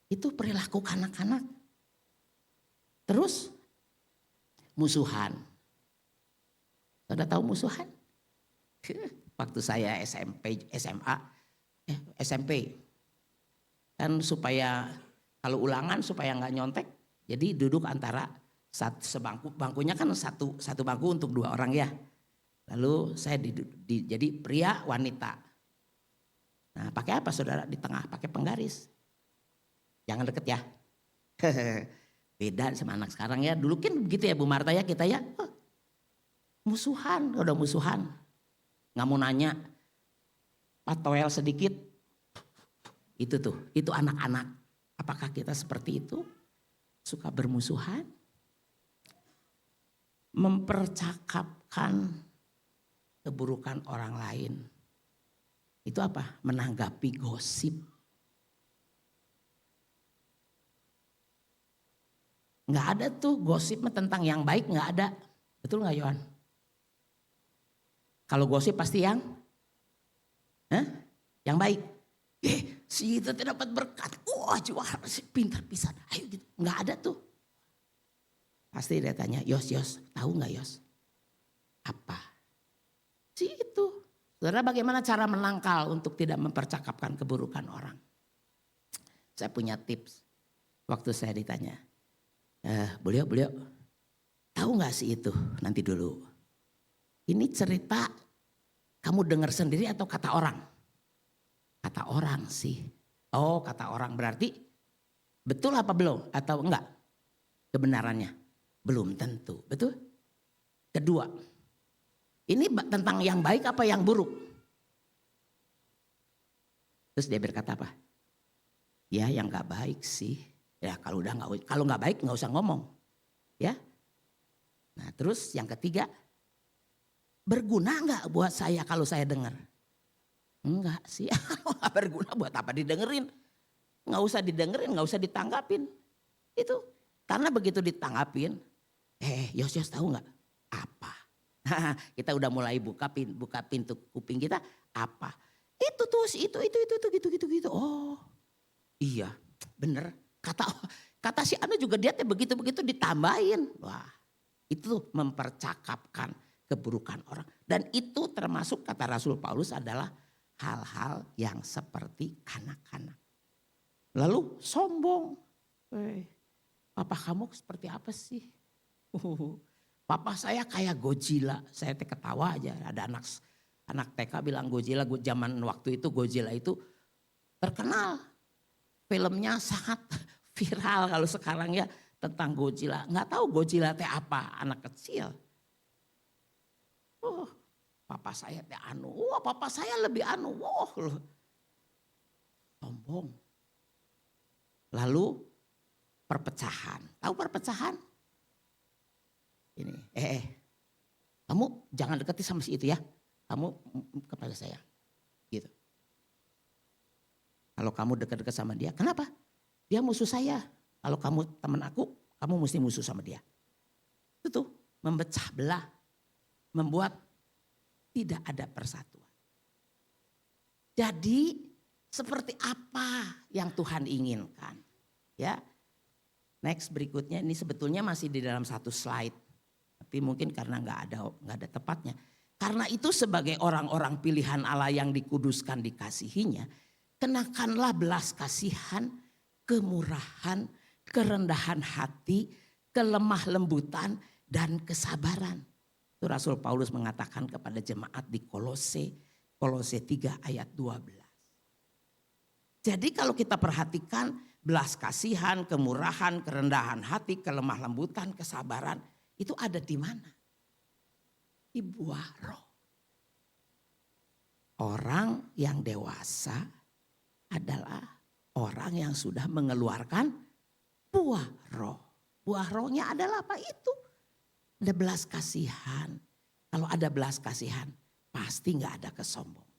Itu perilaku kanak-kanak. Terus musuhan. Saudara tahu musuhan? Waktu saya SMP. Kan supaya kalau ulangan supaya nggak nyontek. Jadi duduk antara satu sebangku, bangkunya kan satu bangku untuk 2 orang ya. Lalu saya jadi pria wanita. Nah pakai apa saudara di tengah? Pakai penggaris. Jangan deket ya. Beda sama anak sekarang ya. Dulu kan begitu ya Bu Marta ya, kita ya musuhan, udah musuhan. Nggak mau nanya, patoel sedikit. Itu anak-anak. Apakah kita seperti itu? Suka bermusuhan? Mempercakapkan keburukan orang lain. Itu apa? Menanggapi gosip. Nggak ada tuh gosip tentang yang baik, nggak ada. Betul nggak Yohan? Kalau gosip pasti yang baik. Si itu dapat berkat. Wah juara, si pintar pisan. Ayo gitu. Nggak ada tuh. Pasti dia tanya, Yos, tahu nggak Yos? Apa? Si itu. Saudara bagaimana cara menangkal untuk tidak mempercakapkan keburukan orang? Saya punya tips. Waktu saya ditanya, beliau, tahu nggak sih itu? Nanti dulu. Ini cerita kamu dengar sendiri atau kata orang? Kata orang sih. Oh kata orang berarti betul apa belum? Atau enggak? Kebenarannya? Belum tentu. Betul? Kedua, ini tentang yang baik apa yang buruk? Terus dia berkata apa? Ya yang nggak baik sih. Ya kalau nggak baik nggak usah ngomong. Ya. Nah terus yang ketiga, berguna nggak buat saya kalau saya dengar? Enggak sih, nggak berguna, buat apa didengerin? Nggak usah didengerin, nggak usah ditanggapin. Itu karena begitu ditanggapin, Yos tahu nggak? Apa? Kita udah mulai buka pintu kuping kita. Apa? Itu tuh itu gitu. Oh iya bener. Kata si Anu juga dia begitu ditambahin. Wah itu mempercakapkan keburukan orang. Dan itu termasuk kata Rasul Paulus adalah hal-hal yang seperti kanak-kanak. Lalu sombong. Papa kamu seperti apa sih? Papa saya kayak Godzilla. Saya ketawa aja. Ada anak TK bilang Godzilla. Zaman waktu itu Godzilla itu terkenal. Filmnya sangat viral kalau sekarang ya tentang Godzilla. Nggak tahu Godzilla teh apa anak kecil. Oh, papa saya teh anu. Wah, papa saya lebih anu. Wah, sombong. Lalu perpecahan. Tahu perpecahan? Ini, kamu jangan dekati sama si itu ya. Kamu kepada saya. Gitu. Kalau kamu dekat-dekat sama dia, kenapa? Dia musuh saya. Kalau kamu teman aku, kamu mesti musuh sama dia. Itu tuh memecah belah, membuat tidak ada persatuan. Jadi seperti apa yang Tuhan inginkan? Ya, next berikutnya ini sebetulnya masih di dalam satu slide, tapi mungkin karena nggak ada tepatnya. Karena itu sebagai orang-orang pilihan Allah yang dikuduskan dikasihinya, kenakanlah belas kasihan, kemurahan, kerendahan hati, kelemah lembutan, dan kesabaran. Itu Rasul Paulus mengatakan kepada jemaat di Kolose 3 ayat 12. Jadi kalau kita perhatikan belas kasihan, kemurahan, kerendahan hati, kelemah lembutan, kesabaran, itu ada di mana? Di buah roh. Orang yang dewasa adalah orang yang sudah mengeluarkan buah roh. Buah rohnya adalah apa itu? Ada belas kasihan. Kalau ada belas kasihan pasti gak ada kesombongan.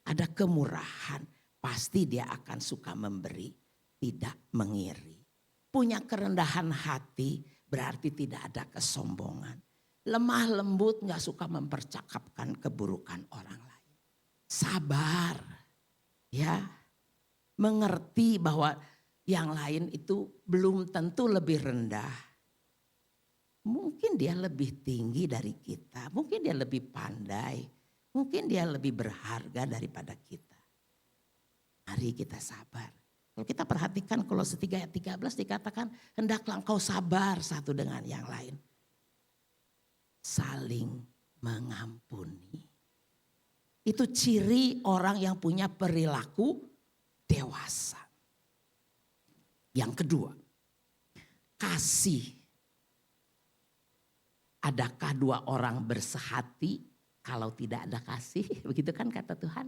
Ada kemurahan, pasti dia akan suka memberi, tidak mengiri. Punya kerendahan hati berarti tidak ada kesombongan. Lemah lembut gak suka mempercakapkan keburukan orang lain. Sabar, ya. Mengerti bahwa yang lain itu belum tentu lebih rendah. Mungkin dia lebih tinggi dari kita. Mungkin dia lebih pandai. Mungkin dia lebih berharga daripada kita. Mari kita sabar. Kalau kita perhatikan Kolose 3 ayat 13 dikatakan hendaklah engkau sabar satu dengan yang lain. Saling mengampuni. Itu ciri orang yang punya perilaku dewasa. Yang kedua, kasih. Adakah dua orang bersehati kalau tidak ada kasih? Begitu kan kata Tuhan.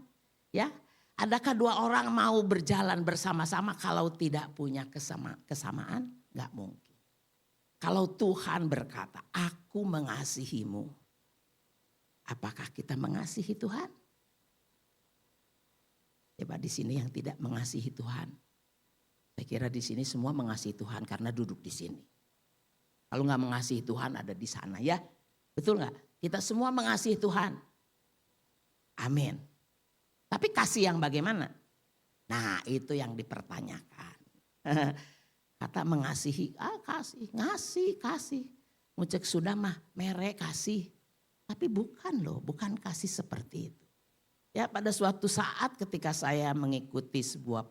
Ya, adakah dua orang mau berjalan bersama-sama kalau tidak punya kesamaan? Gak mungkin. Kalau Tuhan berkata, aku mengasihimu. Apakah kita mengasihi Tuhan? Coba di sini yang tidak mengasihi Tuhan. Saya kira di sini semua mengasihi Tuhan karena duduk di sini. Kalau nggak mengasihi Tuhan ada di sana ya. Betul nggak? Kita semua mengasihi Tuhan. Amin. Tapi kasih yang bagaimana? Nah itu yang dipertanyakan. Kata mengasihi, kasih. Ngucek sudah mah merek kasih. Tapi bukan loh, bukan kasih seperti itu. Ya pada suatu saat ketika saya mengikuti sebuah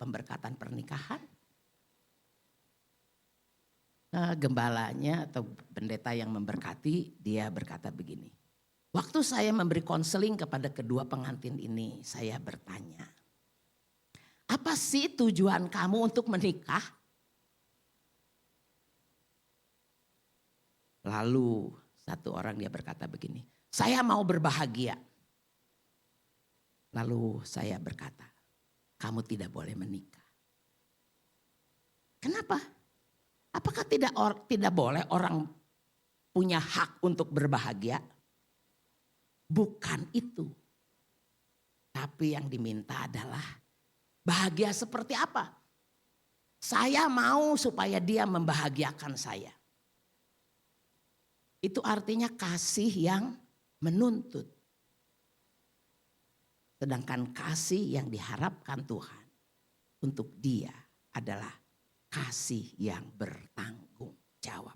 pemberkatan pernikahan. Gembalanya atau pendeta yang memberkati dia berkata begini. Waktu saya memberi konseling kepada kedua pengantin ini saya bertanya. Apa sih tujuan kamu untuk menikah? Lalu satu orang dia berkata begini. Saya mau berbahagia. Lalu saya berkata. Kamu tidak boleh menikah. Kenapa? Apakah tidak boleh orang punya hak untuk berbahagia? Bukan itu. Tapi yang diminta adalah bahagia seperti apa? Saya mau supaya dia membahagiakan saya. Itu artinya kasih yang menuntut. Sedangkan kasih yang diharapkan Tuhan untuk dia adalah kasih yang bertanggung jawab.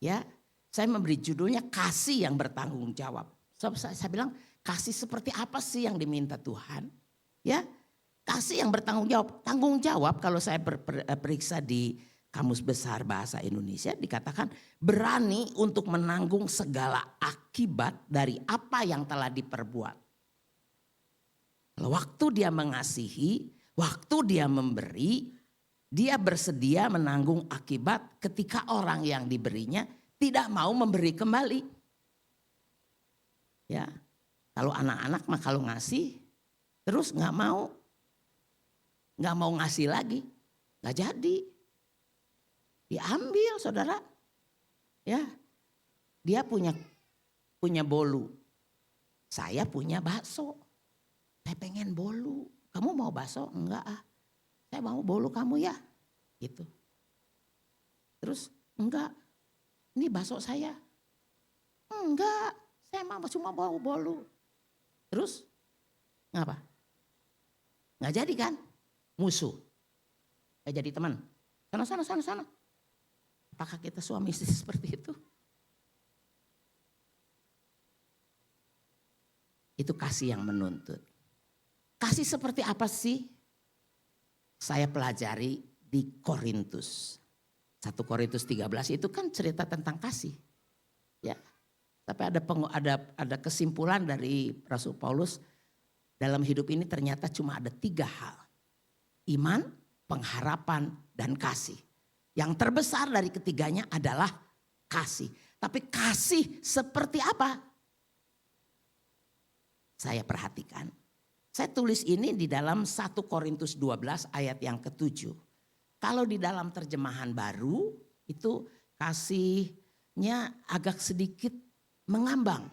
Ya, saya memberi judulnya kasih yang bertanggung jawab. Saya bilang kasih seperti apa sih yang diminta Tuhan? Ya, kasih yang bertanggung jawab. Tanggung jawab kalau saya periksa di Kamus Besar Bahasa Indonesia dikatakan berani untuk menanggung segala akibat dari apa yang telah diperbuat. Waktu dia mengasihi, waktu dia memberi, dia bersedia menanggung akibat ketika orang yang diberinya tidak mau memberi kembali. Ya, kalau anak-anak mah kalau ngasih, terus nggak mau ngasih lagi, nggak jadi, diambil saudara. Ya, dia punya bolu, saya punya bakso. Saya pengen bolu, kamu mau bakso? Enggak ah, saya mau bolu kamu ya, gitu. Terus enggak, ini bakso saya. Enggak, saya mau cuma mau bolu. Terus ngapa? Nggak jadi kan? Musuh. Nggak jadi teman. Sana. Apakah kita suami istri seperti itu? Itu kasih yang menuntut. Kasih seperti apa sih? Saya pelajari di Korintus. 1 Korintus 13 itu kan cerita tentang kasih. Ya. Tapi ada kesimpulan dari Rasul Paulus dalam hidup ini ternyata cuma ada 3 hal. Iman, pengharapan, dan kasih. Yang terbesar dari ketiganya adalah kasih. Tapi kasih seperti apa? Saya perhatikan. Saya tulis ini di dalam 1 Korintus 12 ayat yang ke-7. Kalau di dalam terjemahan baru itu kasihnya agak sedikit mengambang.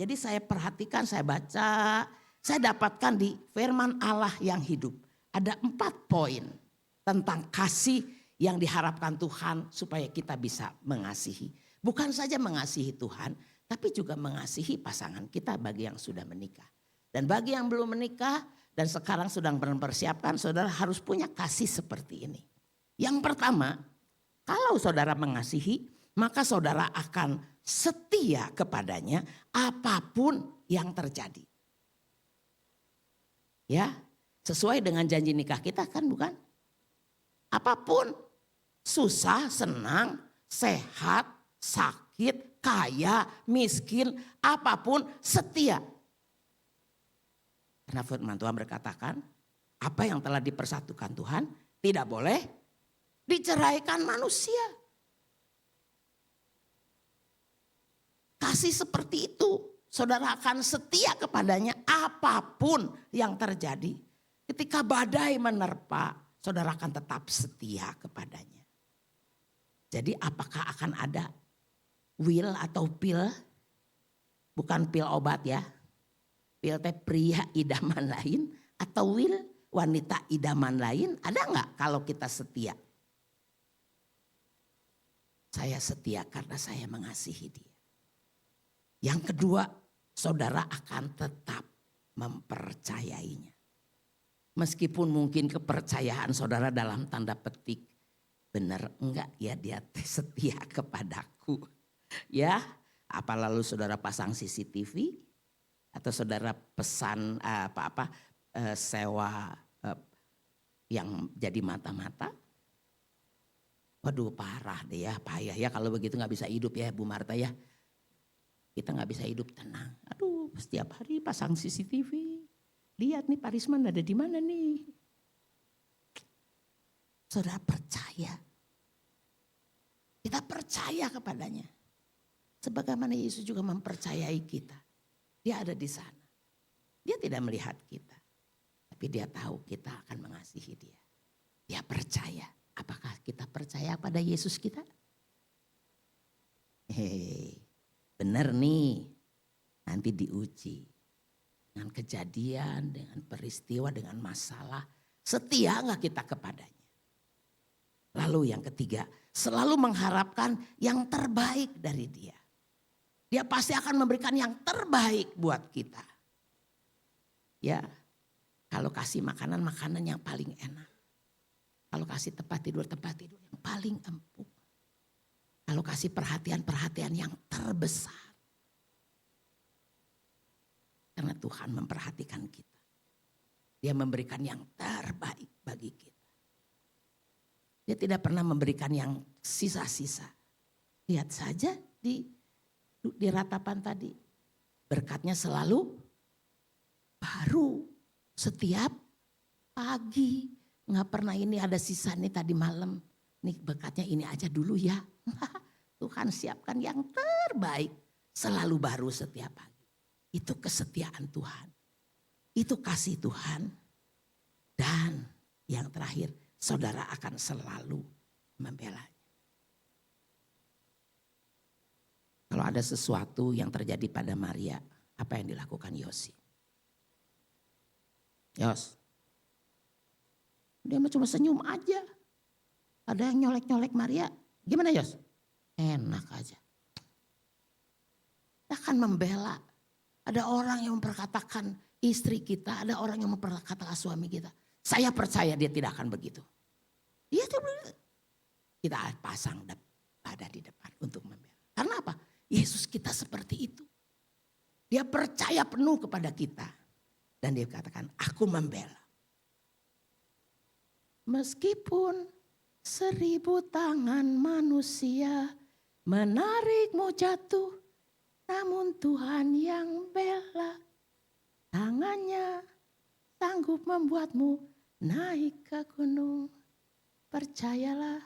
Jadi saya perhatikan, saya baca, saya dapatkan di firman Allah yang hidup. Ada 4 poin tentang kasih yang diharapkan Tuhan supaya kita bisa mengasihi. Bukan saja mengasihi Tuhan, tapi juga mengasihi pasangan kita bagi yang sudah menikah. Dan bagi yang belum menikah dan sekarang sedang mempersiapkan, saudara harus punya kasih seperti ini. Yang pertama, kalau saudara mengasihi, maka saudara akan setia kepadanya apapun yang terjadi. Ya, Sesuai dengan janji nikah kita kan, bukan? Apapun, susah, senang, sehat, sakit, kaya, miskin, apapun setia. Karena firman Tuhan berkatakan, apa yang telah dipersatukan Tuhan tidak boleh diceraikan manusia. Kasih seperti itu, saudara akan setia kepadanya apapun yang terjadi. Ketika badai menerpa, saudara akan tetap setia kepadanya. Jadi apakah akan ada will atau pil? Bukan pil obat ya. Pil teh pria idaman lain atau will wanita idaman lain. Ada nggak kalau kita setia? Saya setia karena saya mengasihi dia. Yang kedua, saudara akan tetap mempercayainya. Meskipun mungkin kepercayaan saudara dalam tanda petik, benar enggak ya dia setia kepadaku. Ya, apa lalu saudara pasang CCTV atau saudara pesan sewa yang jadi mata-mata. Waduh parah deh ya, payah ya kalau begitu nggak bisa hidup ya Bu Marta ya. Kita nggak bisa hidup tenang. Aduh, setiap hari pasang CCTV. Lihat nih Pak Risman ada di mana nih. Saudara percaya. Kita percaya kepadanya. Sebagaimana Yesus juga mempercayai kita. Dia ada di sana. Dia tidak melihat kita. Tapi dia tahu kita akan mengasihi dia. Dia percaya. Apakah kita percaya pada Yesus kita? Benar nih, nanti diuji dengan kejadian, dengan peristiwa, dengan masalah. Setia gak kita kepadanya? Lalu yang ketiga, selalu mengharapkan yang terbaik dari dia. Dia pasti akan memberikan yang terbaik buat kita. Ya, kalau kasih makanan yang paling enak. Kalau kasih tempat tidur yang paling empuk. Kalau kasih perhatian yang terbesar. Karena Tuhan memperhatikan kita. Dia memberikan yang terbaik bagi kita. Dia tidak pernah memberikan yang sisa-sisa. Lihat saja di ratapan tadi. Berkatnya selalu baru setiap pagi. Nggak pernah ini ada sisa nih tadi malam. Nih berkatnya ini aja dulu ya. Tuhan siapkan yang terbaik. Selalu baru setiap pagi. Itu kesetiaan Tuhan. Itu kasih Tuhan. Dan yang terakhir, saudara akan selalu membelanya. Kalau ada sesuatu yang terjadi pada Maria, apa yang dilakukan Yosi? Yos, dia cuma senyum aja. Ada yang nyolek-nyolek Maria, gimana Yos? Enak aja. Kita akan membela. Ada orang yang memperkatakan istri kita, ada orang yang memperkatakan suami kita. Saya percaya dia tidak akan begitu. Dia tuh kita pasang pada di depan untuk membela. Karena apa? Yesus kita seperti itu. Dia percaya penuh kepada kita. Dan dia katakan, aku membela. Meskipun 1000 tangan manusia menarikmu jatuh, namun Tuhan yang bela. Tangannya sanggup membuatmu naik ke gunung. Percayalah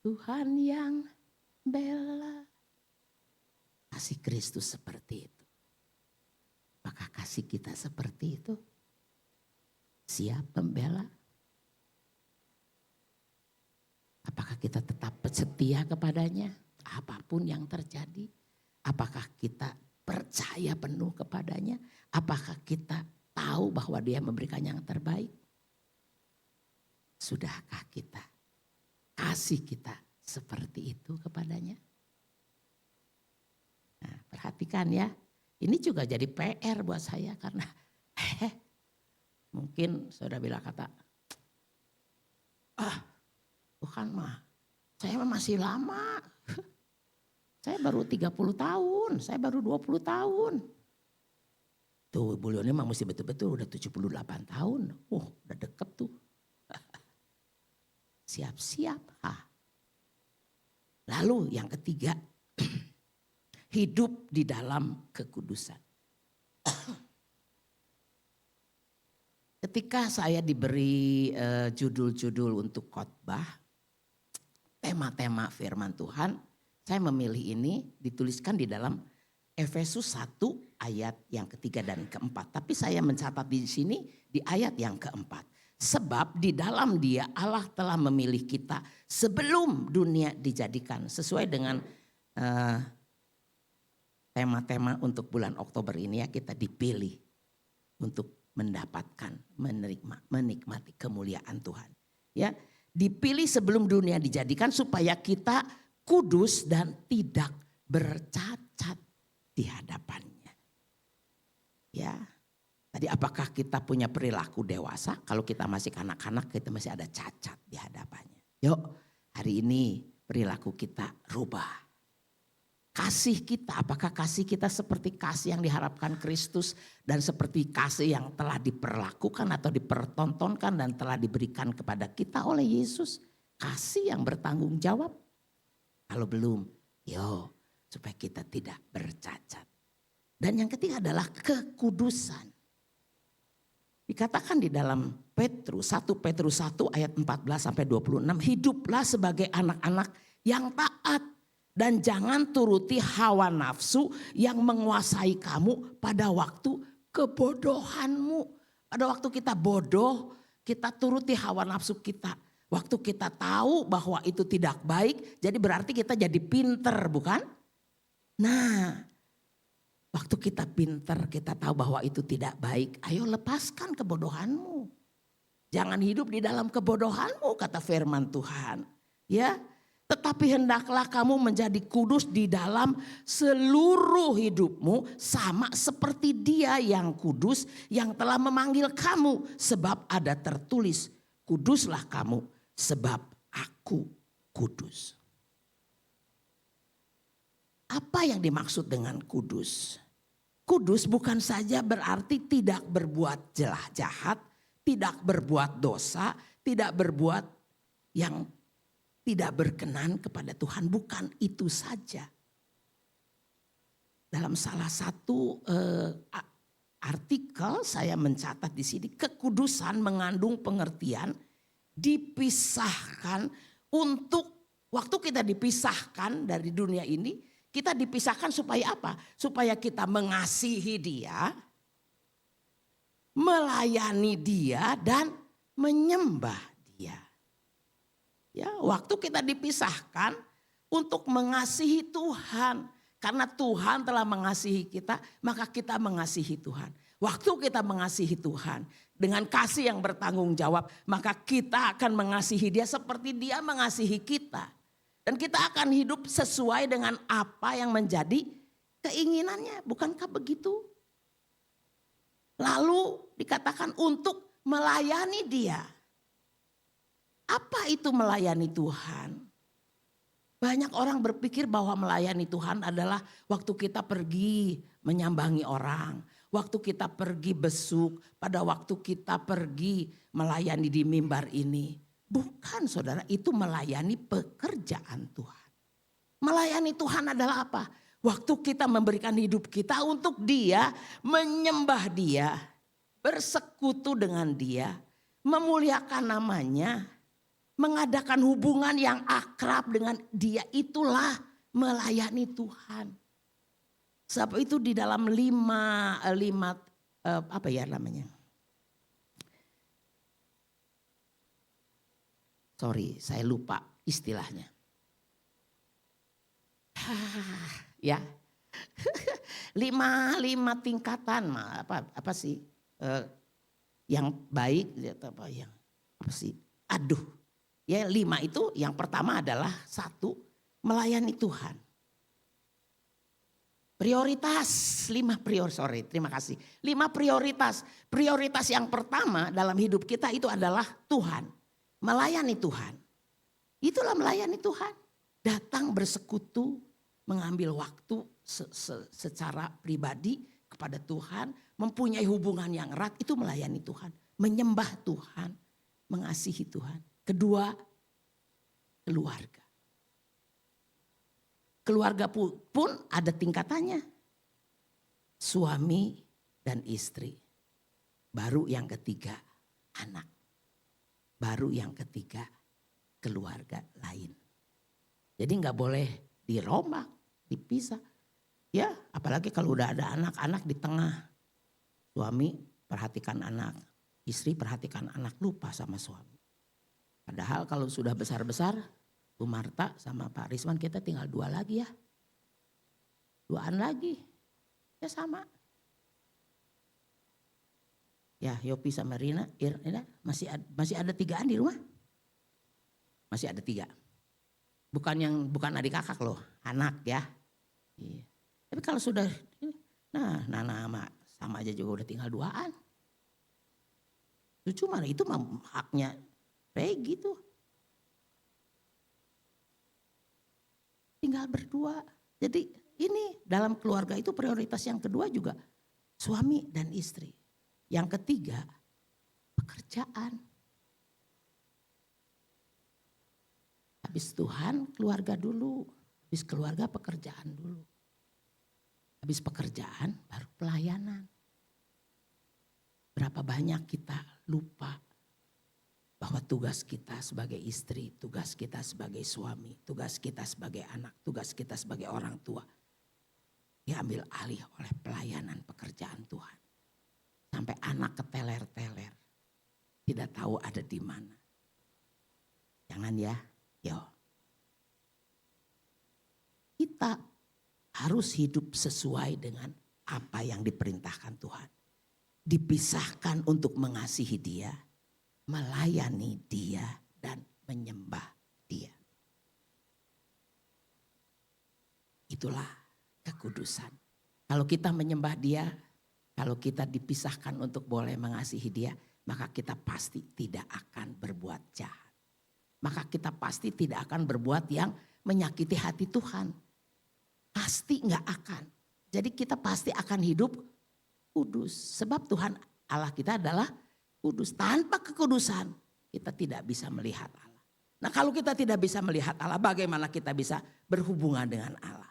Tuhan yang bela. Kasih Kristus seperti itu. Apakah kasih kita seperti itu? Siap membela? Apakah kita tetap setia kepadanya? Apapun yang terjadi. Apakah kita percaya penuh kepadanya? Apakah kita tahu bahwa dia memberikan yang terbaik? Sudahkah kita? Kasih kita seperti itu kepadanya? Nah, perhatikan ya. Ini juga jadi PR buat saya karena mungkin saudara bilang kata, Tuhan mah saya masih lama. Saya baru 30 tahun, saya baru 20 tahun. Tuh Bu Leoni mah mesti betul-betul udah 78 tahun. Udah deket tuh. Siap-siap. Lalu yang ketiga, hidup di dalam kekudusan. Ketika saya diberi judul-judul untuk khotbah, tema-tema firman Tuhan, saya memilih ini dituliskan di dalam Efesus 1 ayat yang ketiga dan keempat. Tapi saya mencatat di sini di ayat yang keempat. Sebab di dalam Dia Allah telah memilih kita sebelum dunia dijadikan. Sesuai dengan tema-tema untuk bulan Oktober ini ya, kita dipilih untuk mendapatkan, menikmati kemuliaan Tuhan. Ya, dipilih sebelum dunia dijadikan supaya kita kudus dan tidak bercacat di hadapannya. Ya, tadi apakah kita punya perilaku dewasa? Kalau kita masih kanak-kanak kita masih ada cacat di hadapannya. Yuk, hari ini perilaku kita rubah. Kasih kita, apakah kasih kita seperti kasih yang diharapkan Kristus dan seperti kasih yang telah diperlakukan atau dipertontonkan dan telah diberikan kepada kita oleh Yesus? Kasih yang bertanggung jawab. Kalau belum, supaya kita tidak bercacat. Dan yang ketiga adalah kekudusan. Dikatakan di dalam Petrus 1 ayat 14 sampai 26, hiduplah sebagai anak-anak yang taat dan jangan turuti hawa nafsu yang menguasai kamu pada waktu kebodohanmu. Pada waktu kita bodoh, kita turuti hawa nafsu kita. Waktu kita tahu bahwa itu tidak baik, jadi berarti kita jadi pinter, bukan? Nah, waktu kita pinter, kita tahu bahwa itu tidak baik, ayo lepaskan kebodohanmu. Jangan hidup di dalam kebodohanmu, kata firman Tuhan. Ya, tetapi hendaklah kamu menjadi kudus di dalam seluruh hidupmu, sama seperti Dia yang kudus yang telah memanggil kamu. Sebab ada tertulis, kuduslah kamu sebab aku kudus. Apa yang dimaksud dengan kudus? Kudus bukan saja berarti tidak berbuat jahat, tidak berbuat dosa, tidak berbuat yang tidak berkenan kepada Tuhan. Bukan itu saja. Dalam salah satu artikel saya mencatat di sini, kekudusan mengandung pengertian dipisahkan untuk waktu kita dipisahkan dari dunia ini, kita dipisahkan supaya apa? Supaya kita mengasihi Dia, melayani Dia dan menyembah Dia. Ya, waktu kita dipisahkan untuk mengasihi Tuhan. Karena Tuhan telah mengasihi kita, maka kita mengasihi Tuhan. Waktu kita mengasihi Tuhan dengan kasih yang bertanggung jawab, maka kita akan mengasihi Dia seperti Dia mengasihi kita. Dan kita akan hidup sesuai dengan apa yang menjadi keinginannya. Bukankah begitu? Lalu dikatakan untuk melayani Dia. Apa itu melayani Tuhan? Banyak orang berpikir bahwa melayani Tuhan adalah waktu kita pergi menyambangi orang. Waktu kita pergi besuk, pada waktu kita pergi melayani di mimbar ini. Bukan saudara, itu melayani pekerjaan Tuhan. Melayani Tuhan adalah apa? Waktu kita memberikan hidup kita untuk Dia, menyembah Dia, bersekutu dengan Dia, memuliakan namanya, mengadakan hubungan yang akrab dengan Dia, itulah melayani Tuhan. Sebab itu di dalam apa ya namanya? Sorry, saya lupa istilahnya. Ya, 5 tingkatan, apa sih? Yang baik, apa sih? Ya 5 itu yang pertama adalah 1, melayani Tuhan. Prioritas, 5 prioritas. Prioritas yang pertama dalam hidup kita itu adalah Tuhan. Melayani Tuhan. Itulah melayani Tuhan. Datang bersekutu, mengambil waktu secara pribadi kepada Tuhan, mempunyai hubungan yang erat, itu melayani Tuhan. Menyembah Tuhan, mengasihi Tuhan. Kedua, keluarga. Keluarga pun ada tingkatannya. Suami dan istri. Baru yang ketiga, anak. Baru yang ketiga, keluarga lain. Jadi nggak boleh dirombak, dipisah. Ya, apalagi kalau udah ada anak-anak di tengah. Suami perhatikan anak, istri perhatikan anak, lupa sama suami. Padahal kalau sudah besar-besar, Bu Marta sama Pak Risman kita tinggal 2 lagi ya. 2-an lagi, ya sama. Ya Yopi sama Rina masih ada 3-an di rumah. Masih ada 3. Bukan adik kakak loh, anak ya. Iya. Tapi kalau sudah, Nana sama aja juga udah tinggal 2-an. Itu cuma itu haknya Regi tuh. Tinggal berdua. Jadi ini dalam keluarga itu prioritas yang kedua juga suami dan istri. Yang ketiga pekerjaan. Habis Tuhan keluarga dulu. Habis keluarga pekerjaan dulu. Habis pekerjaan baru pelayanan. Berapa banyak kita lupa bahwa tugas kita sebagai istri, tugas kita sebagai suami, tugas kita sebagai anak, tugas kita sebagai orang tua diambil alih oleh pelayanan pekerjaan Tuhan. Sampai anak keteler-teler, tidak tahu ada di mana. Jangan ya, yo. Kita harus hidup sesuai dengan apa yang diperintahkan Tuhan. Dipisahkan untuk mengasihi Dia, melayani Dia, dan menyembah Dia. Itulah kekudusan. Kalau kita menyembah Dia, kalau kita dipisahkan untuk boleh mengasihi Dia, maka kita pasti tidak akan berbuat jahat. Maka kita pasti tidak akan berbuat yang menyakiti hati Tuhan. Pasti nggak akan. Jadi kita pasti akan hidup kudus. Sebab Tuhan Allah kita adalah kudus. Tanpa kekudusan kita tidak bisa melihat Allah. Nah kalau kita tidak bisa melihat Allah, bagaimana kita bisa berhubungan dengan Allah?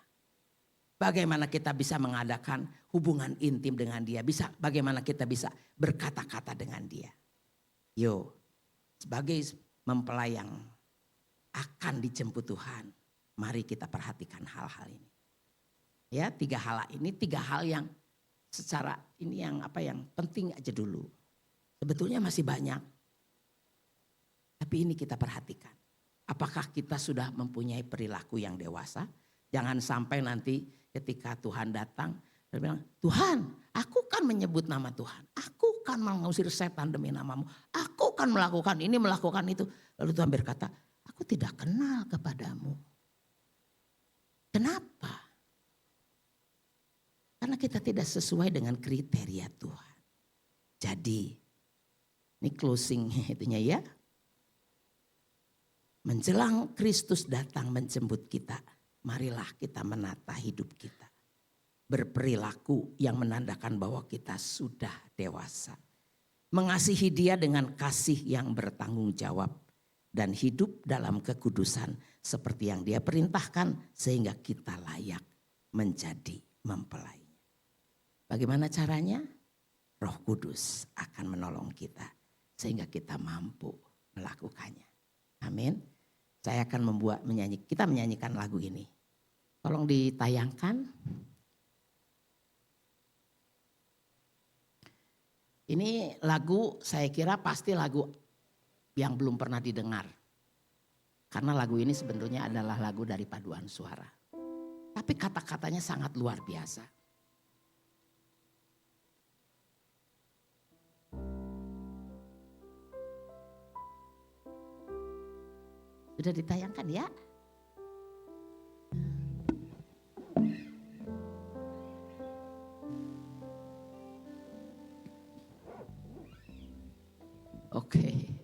Bagaimana kita bisa mengadakan hubungan intim dengan Dia? Bagaimana kita bisa berkata-kata dengan Dia? Yo, sebagai mempelai yang akan dijemput Tuhan, mari kita perhatikan hal-hal ini. Ya, 3 hal ini, 3 hal yang secara ini yang penting aja dulu. Sebetulnya masih banyak. Tapi ini kita perhatikan. Apakah kita sudah mempunyai perilaku yang dewasa? Jangan sampai nanti ketika Tuhan datang, dia bilang, Tuhan, aku kan menyebut nama Tuhan. Aku kan mengusir setan demi namamu. Aku kan melakukan ini, melakukan itu. Lalu Tuhan berkata, aku tidak kenal kepadamu. Kenapa? Karena kita tidak sesuai dengan kriteria Tuhan. Jadi, ini closing itunya ya. Menjelang Kristus datang menjemput kita, marilah kita menata hidup kita. Berperilaku yang menandakan bahwa kita sudah dewasa. Mengasihi Dia dengan kasih yang bertanggung jawab. Dan hidup dalam kekudusan seperti yang Dia perintahkan sehingga kita layak menjadi mempelai. Bagaimana caranya? Roh Kudus akan menolong kita sehingga kita mampu melakukannya. Amin. Saya akan kita menyanyikan lagu ini. Tolong ditayangkan. Ini lagu saya kira pasti lagu yang belum pernah didengar. Karena lagu ini sebetulnya adalah lagu dari paduan suara. Tapi kata-katanya sangat luar biasa. Sudah ditayangkan ya? Oke.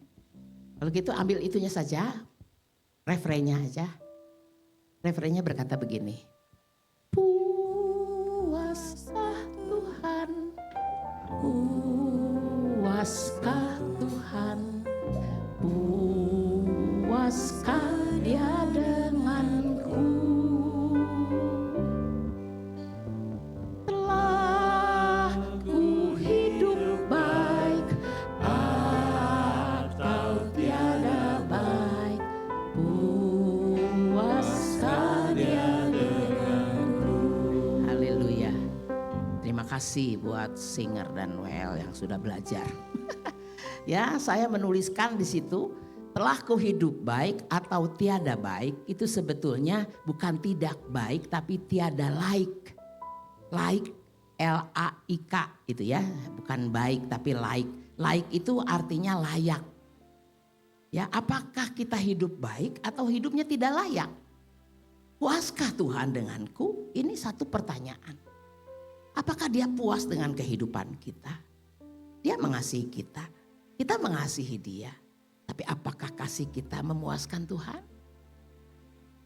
Kalau gitu ambil itunya saja. Refrennya aja. Refrennya berkata begini. Puaslah Tuhan Puaskah Tuhan, puaskah Dia denganku. Telah ku hidup baik atau tiada baik, puaskah Dia denganku. Haleluya. Terima kasih buat Singer dan WL yang sudah belajar. Ya, saya menuliskan di situ, telah ku hidup baik atau tiada baik, itu sebetulnya bukan tidak baik tapi tiada laik. Laik, L-A-I-K itu ya, bukan baik tapi laik. Laik itu artinya layak. Ya, apakah kita hidup baik atau hidupnya tidak layak? Puaskah Tuhan denganku? Ini satu pertanyaan. Apakah Dia puas dengan kehidupan kita? Dia mengasihi kita. Kita mengasihi Dia. Tapi apakah kasih kita memuaskan Tuhan?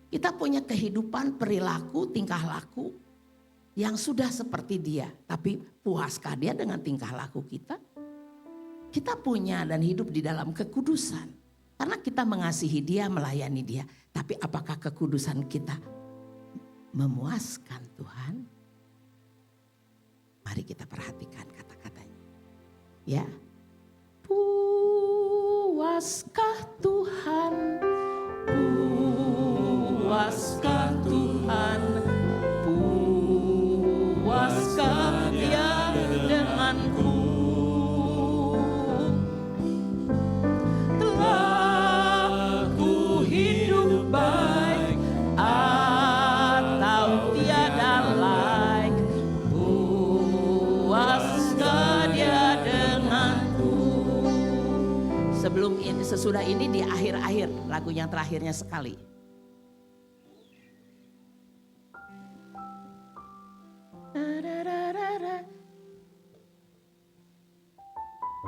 Kita punya kehidupan, perilaku, tingkah laku yang sudah seperti Dia. Tapi puaskah Dia dengan tingkah laku kita? Kita punya dan hidup di dalam kekudusan. Karena kita mengasihi Dia, melayani Dia. Tapi apakah kekudusan kita memuaskan Tuhan? Mari kita perhatikan kata-katanya. Ya. Puaskah Tuhan, puaskah Tuhan, puaskah Dia denganku. Telah ku hidup baik atau tiada laik, puaskah Dia denganku. Sebelum ini, sesudah ini di akhir-akhir lagu yang terakhirnya sekali.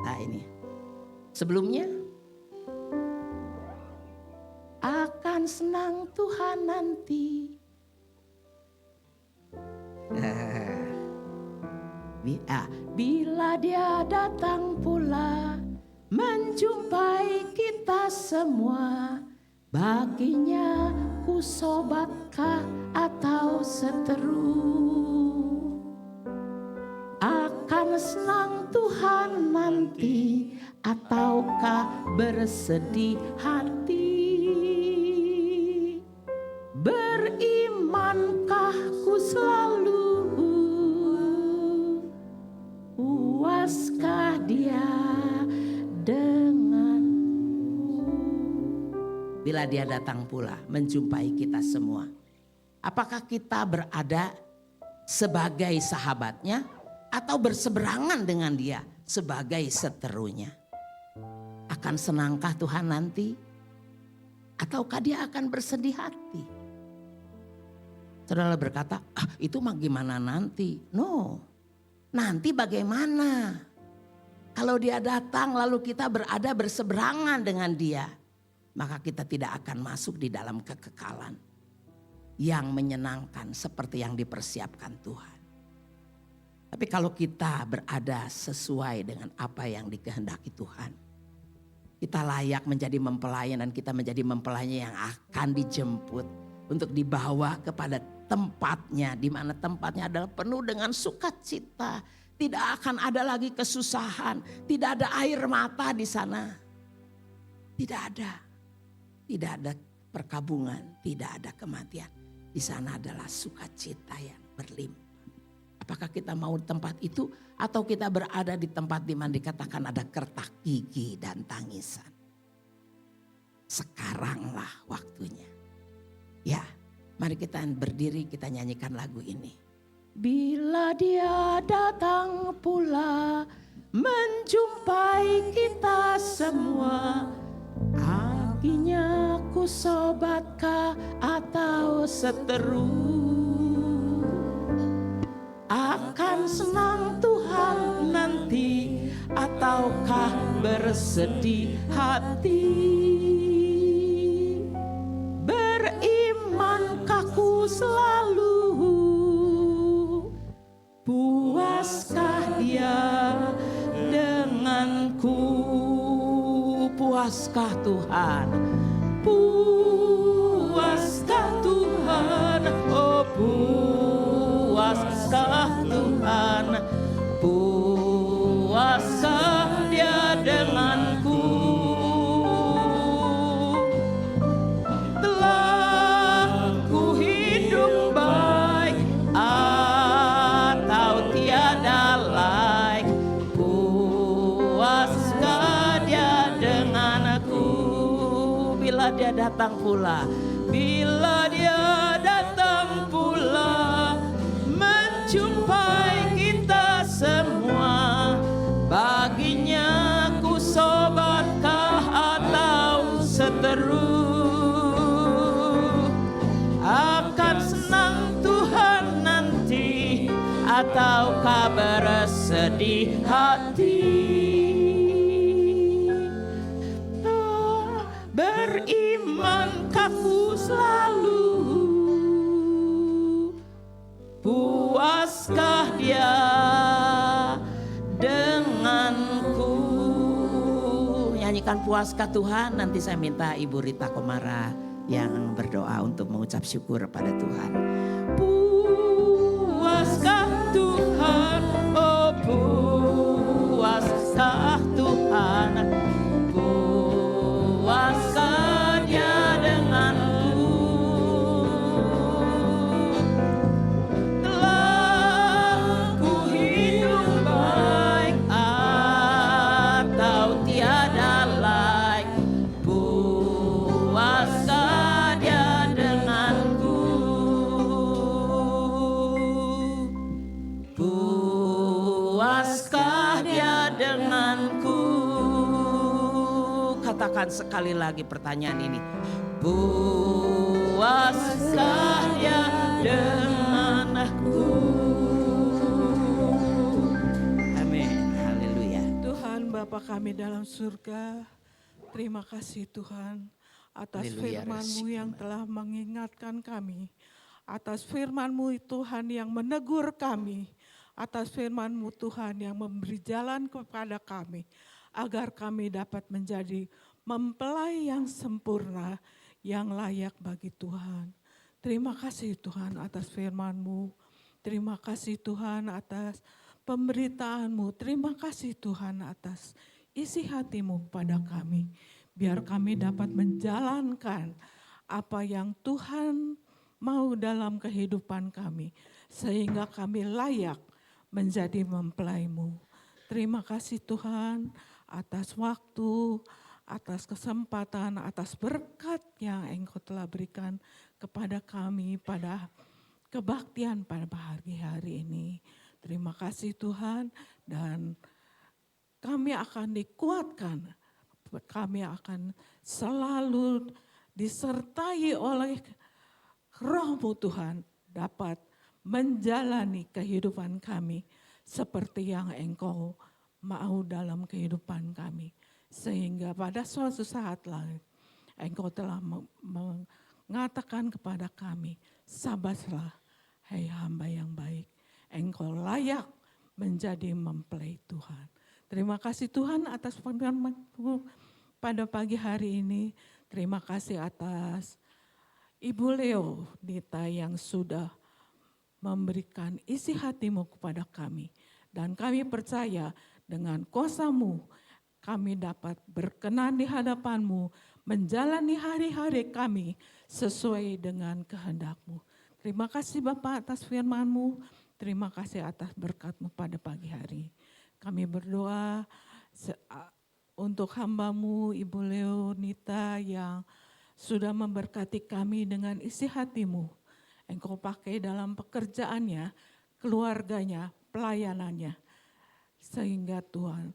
Nah ini, sebelumnya akan senang Tuhan nanti. Bila Dia datang pula menjumpai kita semua, baginya ku sobatkah atau seteru? Akan senang Tuhan nanti ataukah bersedih hati? Berimankah ku selalu? Puaskah Dia denganmu? Bila Dia datang pula menjumpai kita semua, apakah kita berada sebagai sahabatnya atau berseberangan dengan Dia sebagai seterunya? Akan senangkah Tuhan nanti? Ataukah Dia akan bersedih hati? Saudara berkata, itu mah gimana nanti? No, nanti bagaimana? Kalau Dia datang lalu kita berada berseberangan dengan Dia, maka kita tidak akan masuk di dalam kekekalan yang menyenangkan seperti yang dipersiapkan Tuhan. Tapi kalau kita berada sesuai dengan apa yang dikehendaki Tuhan, kita layak menjadi mempelai dan kita menjadi mempelai yang akan dijemput untuk dibawa kepada tempatnya, di mana tempatnya adalah penuh dengan sukacita. Tidak akan ada lagi kesusahan, tidak ada air mata di sana. Tidak ada perkabungan, tidak ada kematian. Di sana adalah sukacita yang berlimpah. Apakah kita mau tempat itu atau kita berada di tempat di mana dikatakan ada kertak gigi dan tangisan? Sekaranglah waktunya. Ya, mari kita berdiri, kita nyanyikan lagu ini. Bila Dia datang pula menjumpai kita semua, akhirnya ku sobatkah atau seteru? Akan senang Tuhan nanti ataukah bersedih hati? Berimankah ku selalu? Puaskah Dia puaskah Tuhan? Puaskah Tuhan? Oh puaskah Tuhan? Puaskah Dia denganku? Telah ku hidup baik atau tiada laik, puaskah Dia denganku? Bila Dia datang pula, bila Dia datang pula, menjumpai kita semua, baginya ku sobatkah atau seteru? Akan senang Tuhan nanti ataukah bersedih hati? Berimankah ku selalu? Puaskah Dia denganku? Nyanyikan puaskah Tuhan. Nanti saya minta Ibu Rita Komara yang berdoa untuk mengucap syukur pada Tuhan. Puaskah Tuhan? Oh puaskah Tuhan? Puaskah Dia denganku? Telah ku hidup baik atau tiada laik, puaskah Dia denganku? Puaskah Dia denganku? Katakan sekali lagi pertanyaan ini. Puaskah Dia denganku? Amin. Haleluya.
Tuhan Bapa kami dalam surga, terima kasih Tuhan atas
Haleluya,
firman-Mu
Resi.
yang telah mengingatkan kami, atas firman-Mu Tuhan yang menegur kami, atas firman-Mu Tuhan yang memberi jalan kepada kami, agar kami dapat menjadi mempelai yang sempurna, yang layak bagi Tuhan. Terima kasih Tuhan atas firman-Mu, terima kasih Tuhan atas pemberitaanmu. Terima kasih Tuhan atas isi hatimu pada kami. Biar kami dapat menjalankan apa yang Tuhan mau dalam kehidupan kami. Sehingga kami layak menjadi mempelaimu. Terima kasih Tuhan atas waktu, atas kesempatan, atas berkat yang Engkau telah berikan kepada kami pada kebaktian pada pagi hari ini. Terima kasih Tuhan, dan kami akan dikuatkan, kami akan selalu disertai oleh Roh-Mu Tuhan, dapat menjalani kehidupan kami seperti yang Engkau mau dalam kehidupan kami. Sehingga pada suatu saat lain Engkau telah mengatakan kepada kami, sabarlah hai hamba yang baik, Engkau layak menjadi mempelai Tuhan. Terima kasih Tuhan atas firman-Mu pada pagi hari ini. Terima kasih atas Ibu Leo Nita yang sudah memberikan isi hati-Mu kepada kami. Dan kami percaya dengan kuasa-Mu kami dapat berkenan di hadapan-Mu, menjalani hari-hari kami sesuai dengan kehendak-Mu. Terima kasih Bapak atas firman-Mu, terima kasih atas berkat-Mu pada pagi hari. Kami berdoa untuk hamba-Mu Ibu Leonita yang sudah memberkati kami dengan isi hati-Mu. Engkau pakai dalam pekerjaannya, keluarganya, pelayanannya. Sehingga Tuhan,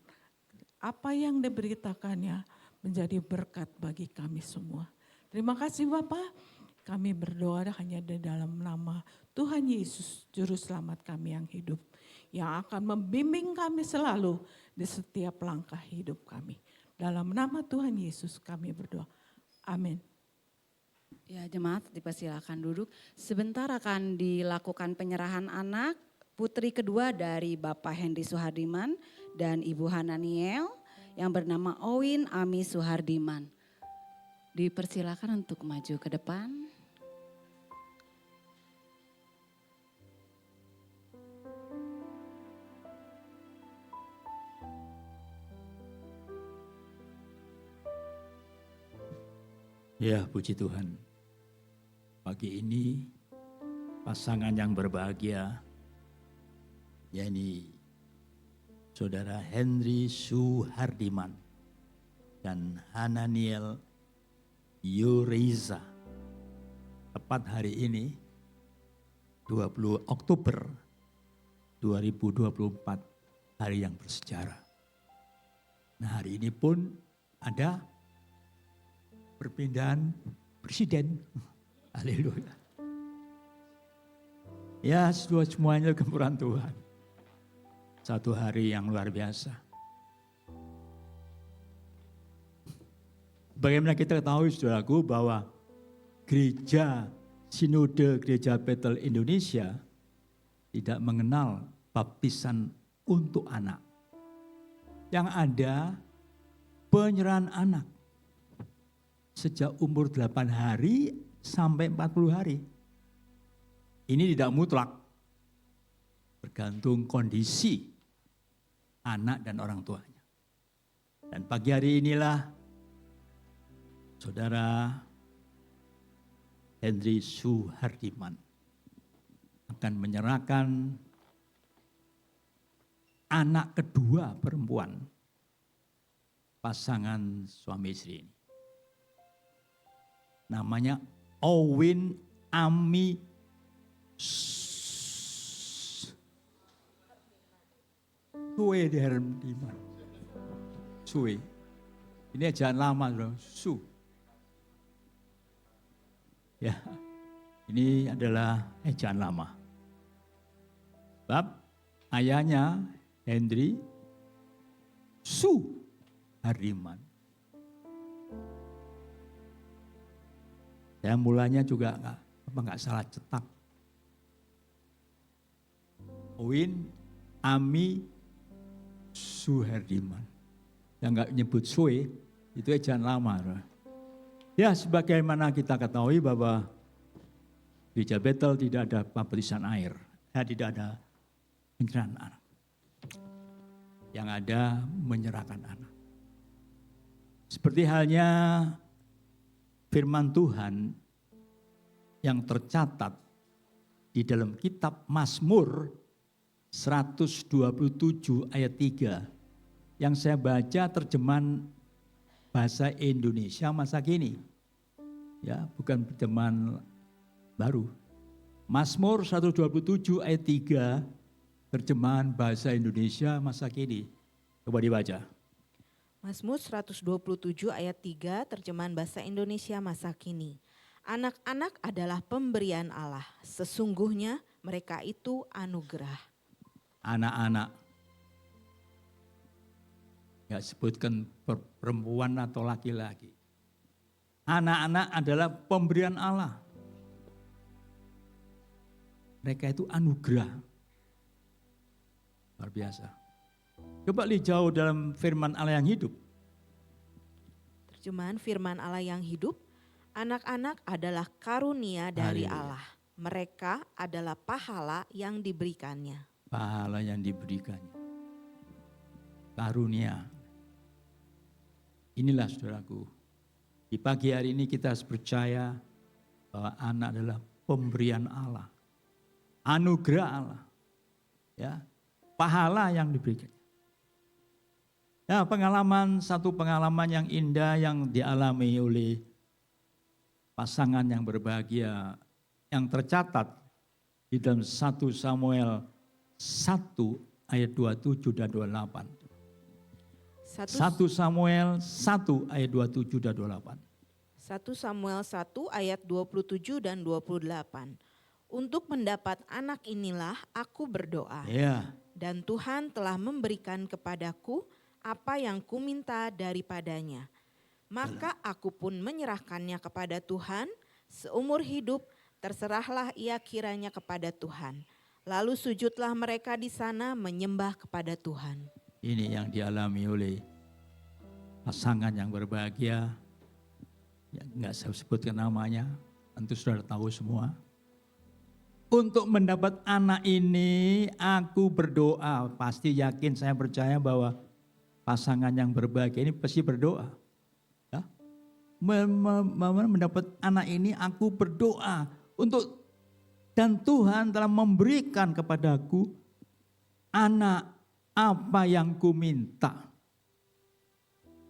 apa yang diberitakannya menjadi berkat bagi kami semua. Terima kasih Bapak, kami berdoa hanya di dalam nama Tuhan Yesus, Juru Selamat kami yang hidup, yang akan membimbing kami selalu di setiap langkah hidup kami. Dalam nama Tuhan Yesus kami berdoa. Amin.
Ya jemaat dipersilakan duduk. Sebentar akan dilakukan penyerahan anak putri kedua dari Bapak Henry Suhardiman dan Ibu Hananiel yang bernama Owin Ami Suhardiman. Dipersilakan untuk maju ke depan.
Ya, puji Tuhan. Pagi ini pasangan yang berbahagia, yakni Saudara Henry Suhardiman dan Hananiel Yuriza. Tepat hari ini, 20 Oktober 2024, hari yang bersejarah. Nah, hari ini pun ada perpindahan presiden. Haleluya. Ya, semuanya kemurahan Tuhan. Satu hari yang luar biasa. Bagaimana kita ketahui, saudaraku, bahwa gereja Sinode Gereja Bethel Indonesia tidak mengenal baptisan untuk anak. Yang ada penyerahan anak sejak umur 8 hari sampai 40 hari. Ini tidak mutlak, bergantung kondisi anak dan orang tuanya. Dan pagi hari inilah Saudara Henry Suhardiman akan menyerahkan anak kedua perempuan pasangan suami istri ini. Namanya Owin Ami Suhardiman. Sue. Ini ejaan lama, bro. Su. Ya, ini adalah ejaan lama. Bab ayahnya Henry Suhardiman. Saya mulanya juga nggak salah cetak. Owin Ami Suhardiman. Yang nggak nyebut Sue, itu ejaan lama. Bro. Ya, sebagaimana kita ketahui bahwa Gereja Bethel tidak ada baptisan air, tidak ada penyerahan anak. Yang ada menyerahkan anak. Seperti halnya firman Tuhan yang tercatat di dalam kitab Mazmur 127 ayat 3 yang saya baca terjemahan bahasa Indonesia masa kini. Ya, bukan terjemahan baru. Mazmur 127 ayat 3 terjemahan bahasa Indonesia masa kini. Coba dibaca.
Mazmur 127 ayat 3 terjemahan bahasa Indonesia masa kini. Anak-anak adalah pemberian Allah. Sesungguhnya mereka itu anugerah.
Anak-anak. Gak sebutkan perempuan atau laki-laki. Anak-anak adalah pemberian Allah. Mereka itu anugerah. Luar biasa. Coba lihat jauh dalam firman Allah yang hidup.
Terjemahan firman Allah yang hidup. Anak-anak adalah karunia dari Allah. Mereka adalah pahala yang diberikannya.
Pahala yang diberikannya. Karunia. Inilah saudaraku, di pagi hari ini kita harus percaya bahwa anak adalah pemberian Allah. Anugerah Allah. Ya, pahala yang diberikan. Ya, satu pengalaman yang indah yang dialami oleh pasangan yang berbahagia yang tercatat di dalam 1 Samuel 1 ayat 27 dan 28. 1 Samuel 1 ayat 27 dan 28.
1 Samuel 1 ayat 27 dan 28. Untuk mendapat anak inilah aku berdoa.
Ya.
Dan Tuhan telah memberikan kepadaku apa yang kuminta daripadanya. Maka aku pun menyerahkannya kepada Tuhan, seumur hidup terserahlah ia kiranya kepada Tuhan. Lalu sujudlah mereka di sana menyembah kepada Tuhan.
Ini yang dialami oleh pasangan yang berbahagia, yang nggak saya sebutkan namanya, tentu saudara tahu semua. Untuk mendapat anak ini aku berdoa, pasti yakin saya percaya bahwa pasangan yang berbahagia ini pasti berdoa. Ya. Mendapat anak ini aku berdoa untuk, dan Tuhan telah memberikan kepadaku anak apa yang ku minta.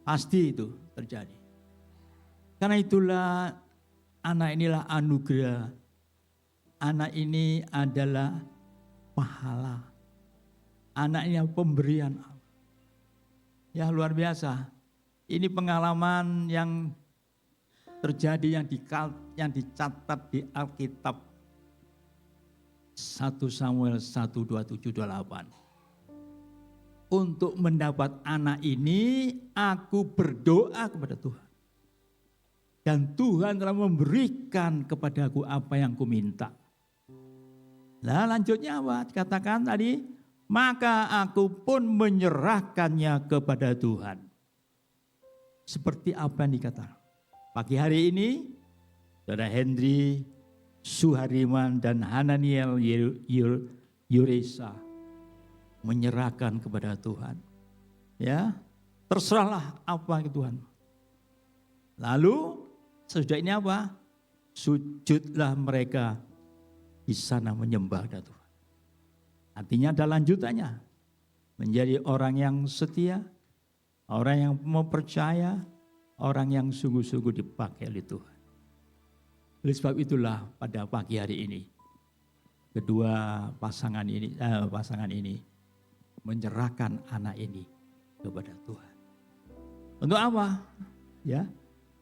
Pasti itu terjadi. Karena itulah anak inilah anugerah. Anak ini adalah pahala. Anak ini pemberian Allah. Ya luar biasa. Ini pengalaman yang terjadi yang dicatat di Alkitab. 1 Samuel 1:27-28. Untuk mendapat anak ini aku berdoa kepada Tuhan. Dan Tuhan telah memberikan kepadaku apa yang ku minta. Nah lanjutnya apa? Katakan tadi, maka aku pun menyerahkannya kepada Tuhan. Seperti apa yang dikatakan. Pagi hari ini, Saudara Hendri, Suhariman, dan Hananiel Yuresa menyerahkan kepada Tuhan. Ya, terserahlah apa ke Tuhan. Lalu, sesudah ini apa? Sujudlah mereka di sana menyembah kepada Tuhan. Artinya ada lanjutannya. Menjadi orang yang setia, orang yang mau percaya, orang yang sungguh-sungguh dipakai oleh Tuhan. Oleh sebab itulah pada pagi hari ini, kedua pasangan ini menyerahkan anak ini kepada Tuhan. Untuk apa? Ya,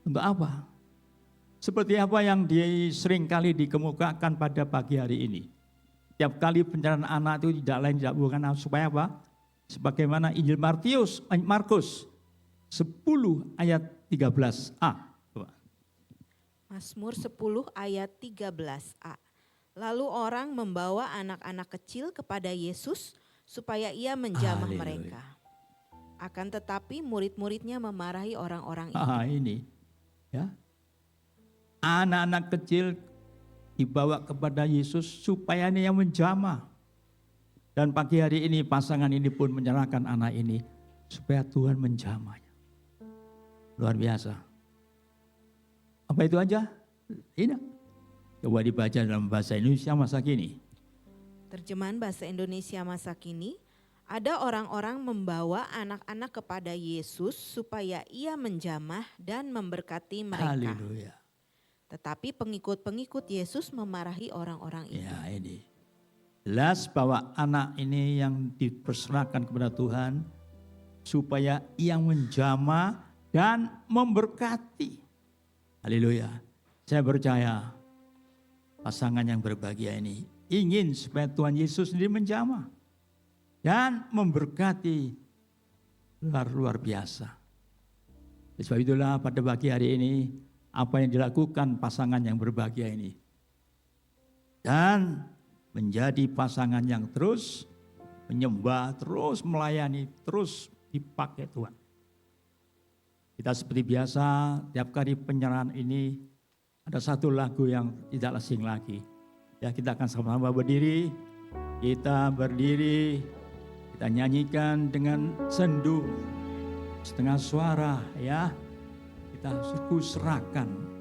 untuk apa? Seperti apa yang seringkali dikemukakan pada pagi hari ini. Tiap kali penyerahan anak itu tidak lain tidak bukan supaya apa? Sebagaimana Injil Markus 10 ayat 13a.
Mazmur 10 ayat 13a. Lalu orang membawa anak-anak kecil kepada Yesus supaya ia menjamah mereka. Akan tetapi murid-muridnya memarahi orang-orang itu.
Ini ya. Anak-anak kecil dibawa kepada Yesus supaya dia menjamah. Dan pagi hari ini pasangan ini pun menyerahkan anak ini supaya Tuhan menjamahnya. Luar biasa. Apa itu aja? Ini. Coba dibaca dalam bahasa Indonesia masa kini.
Terjemahan bahasa Indonesia masa kini. Ada orang-orang membawa anak-anak kepada Yesus supaya ia menjamah dan memberkati mereka.
Haleluya.
Tetapi pengikut-pengikut Yesus memarahi orang-orang itu.
Ya ini. Jelas bahwa anak ini yang diperserahkan kepada Tuhan supaya ia menjamah dan memberkati. Haleluya. Saya percaya pasangan yang berbahagia ini ingin supaya Tuhan Yesus sendiri menjamah dan memberkati luar biasa. Sebab itulah pada pagi hari ini apa yang dilakukan pasangan yang berbahagia ini. Dan menjadi pasangan yang terus menyembah, terus melayani, terus dipakai Tuhan. Kita seperti biasa, tiap kali penyerahan ini ada satu lagu yang tidak asing lagi. Ya, kita akan sama-sama berdiri, kita berdiri, kita nyanyikan dengan sendu, setengah suara ya. Kita serahkan.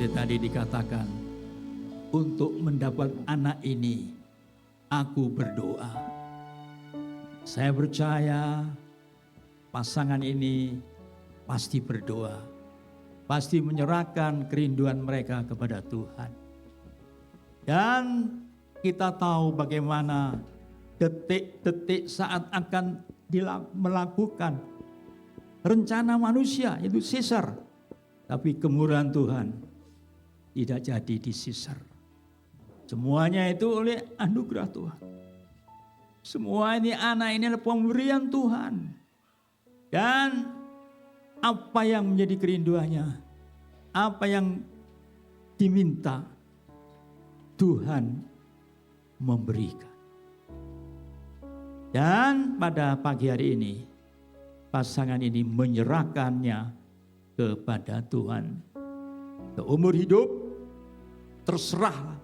Seperti tadi dikatakan, untuk mendapat anak ini, aku berdoa. Saya percaya pasangan ini pasti berdoa, pasti menyerahkan kerinduan mereka kepada Tuhan. Dan kita tahu bagaimana detik-detik saat akan melakukan rencana manusia, itu sisar. Tapi kemurahan Tuhan tidak jadi disisar. Semuanya itu oleh anugerah Tuhan. Semua ini anak ini adalah pemberian Tuhan. Dan apa yang menjadi kerinduannya, apa yang diminta, Tuhan memberikan. Dan pada pagi hari ini, pasangan ini menyerahkannya kepada Tuhan. Seumur hidup, terserahlah